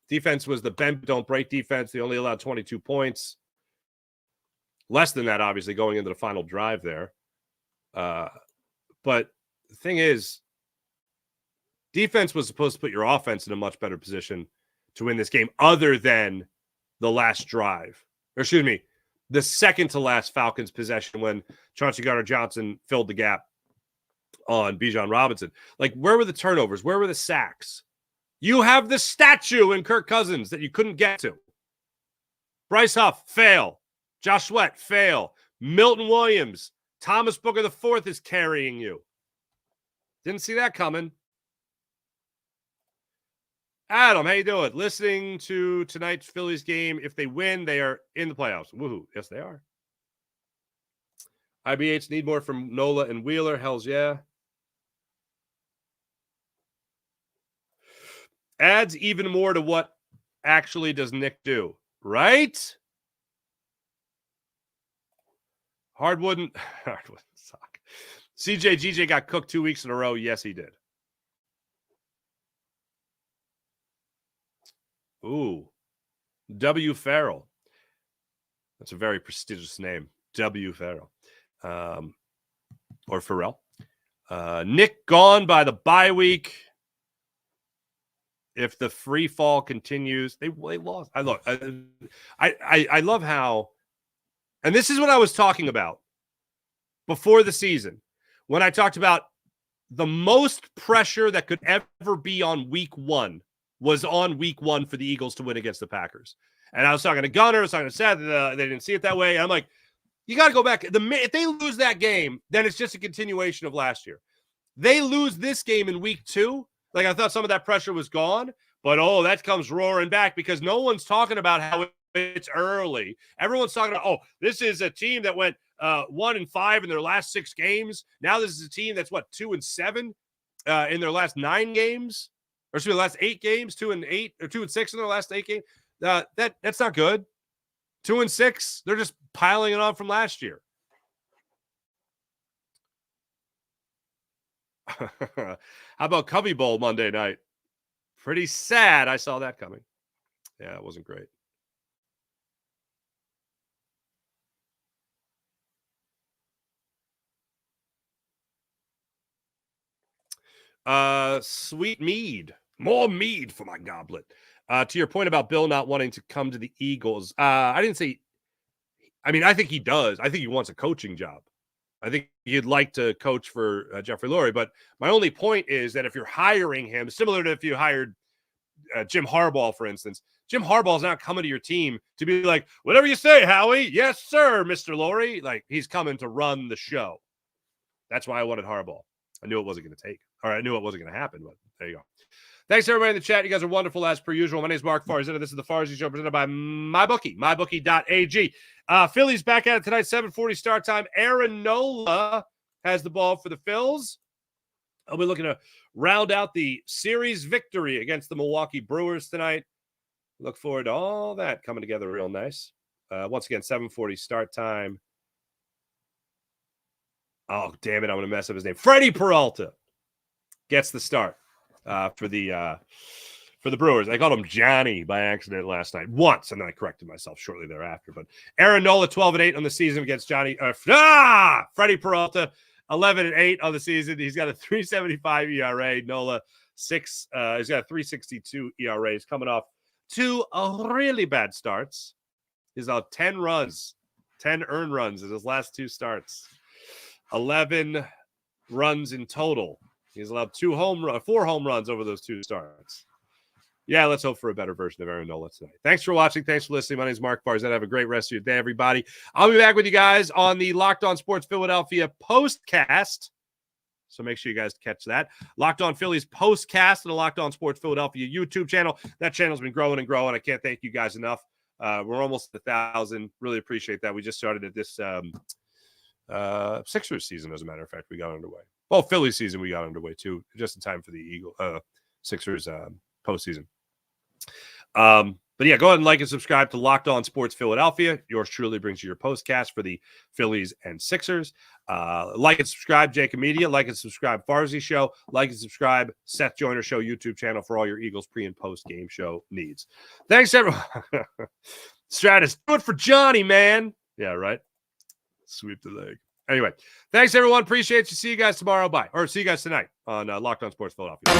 Speaker 1: Defense was the bend, don't break defense. They only allowed 22 points. Less than that, obviously, going into the final drive there. But the thing is, defense was supposed to put your offense in a much better position to win this game other than the last drive. Or excuse me, the second to last Falcons possession when Chauncey Gardner-Johnson filled the gap on Bijan Robinson. Like, where were the turnovers? Where were the sacks? You have the statue in Kirk Cousins that you couldn't get to. Bryce Huff, fail. Josh Sweat, fail. Milton Williams, Thomas Booker IV is carrying you. Didn't see that coming. Adam, how you doing? Listening to tonight's Phillies game. If they win, they are in the playoffs. Woohoo. Yes, they are. IBH need more from Nola and Wheeler. Hells yeah. Adds even more to what actually does Nick do, right? Hardwood sock. CJ GJ got cooked 2 weeks in a row. Yes, he did. Ooh. W. Farrell. That's a very prestigious name. W. Farrell. Or Farrell. Nick gone by the bye week. If the free fall continues, they lost. I love how, and this is what I was talking about before the season when I talked about the most pressure that could ever be on week one was on week one for the Eagles to win against the Packers. And I was talking to Gunner, I was talking to Seth, they didn't see it that way. I'm like, you got to go back. If they lose that game, then it's just a continuation of last year. They lose this game in week two. Like, I thought some of that pressure was gone, but that comes roaring back because no one's talking about how it's early. Everyone's talking about, this is a team that went 1-5 in their last 6 games. Now this is a team that's 2-7 in their last 9 games, or excuse me, last 8 games, 2-8 or 2-6 in their last 8 games. That's not good. 2-6, they're just piling it on from last year. How about Cubby Bowl Monday night? Pretty sad. I saw that coming. Yeah, it wasn't great. Sweet mead. More mead for my goblet. To your point about Bill not wanting to come to the Eagles, I didn't say. I mean, I think he does. I think he wants a coaching job. I think he'd like to coach for Jeffrey Lurie. But my only point is that if you're hiring him, similar to if you hired Jim Harbaugh, for instance, Jim Harbaugh's not coming to your team to be like, whatever you say, Howie. Yes, sir, Mr. Lurie. Like, he's coming to run the show. That's why I wanted Harbaugh. I knew it wasn't going to take. Or I knew it wasn't going to happen, but there you go. Thanks, everybody in the chat. You guys are wonderful as per usual. My name is Mark Farzetta. This is the Farzy Show presented by MyBookie, mybookie.ag. Phillies back at it tonight, 7:40 start time. Aaron Nola has the ball for the Phils. I'll be looking to round out the series victory against the Milwaukee Brewers tonight. Look forward to all that coming together real nice. Once again, 7:40 start time. Oh, damn it. I'm going to mess up his name. Freddie Peralta gets the start for the Brewers. I called him Johnny by accident last night once, and then I corrected myself shortly thereafter. But Aaron Nola, 12-8 on the season against Freddie Peralta, 11-8 on the season. He's got a 3.75 ERA. Nola, he's got a 3.62 ERA. He's coming off 2 really bad starts. He's out 10 earned runs in his last 2 starts. 11 runs in total. He's allowed 4 home runs over those 2 starts. Yeah, let's hope for a better version of Aaron Nola tonight. Thanks for watching. Thanks for listening. My name is Mark Farzetta. Have a great rest of your day, everybody. I'll be back with you guys on the Locked On Sports Philadelphia postcast. So make sure you guys catch that. Locked On Phillies postcast and the Locked On Sports Philadelphia YouTube channel. That channel's been growing and growing. I can't thank you guys enough. We're almost at 1,000. Really appreciate that. We just started at this Sixers season, as a matter of fact. We got underway. Well, Phillies season we got underway too, just in time for the Sixers postseason. But yeah, go ahead and like and subscribe to Locked On Sports Philadelphia. Yours truly brings you your postcast for the Phillies and Sixers. Like and subscribe, Jacob Media. Like and subscribe, Farzy Show. Like and subscribe, Seth Joyner Show YouTube channel for all your Eagles pre and post game show needs. Thanks, everyone. Stratus, do it for Johnny, man. Yeah, right. Sweep the leg. Anyway, thanks, everyone. Appreciate you. See you guys tomorrow. Bye. Or see you guys tonight on Locked On Sports Philadelphia.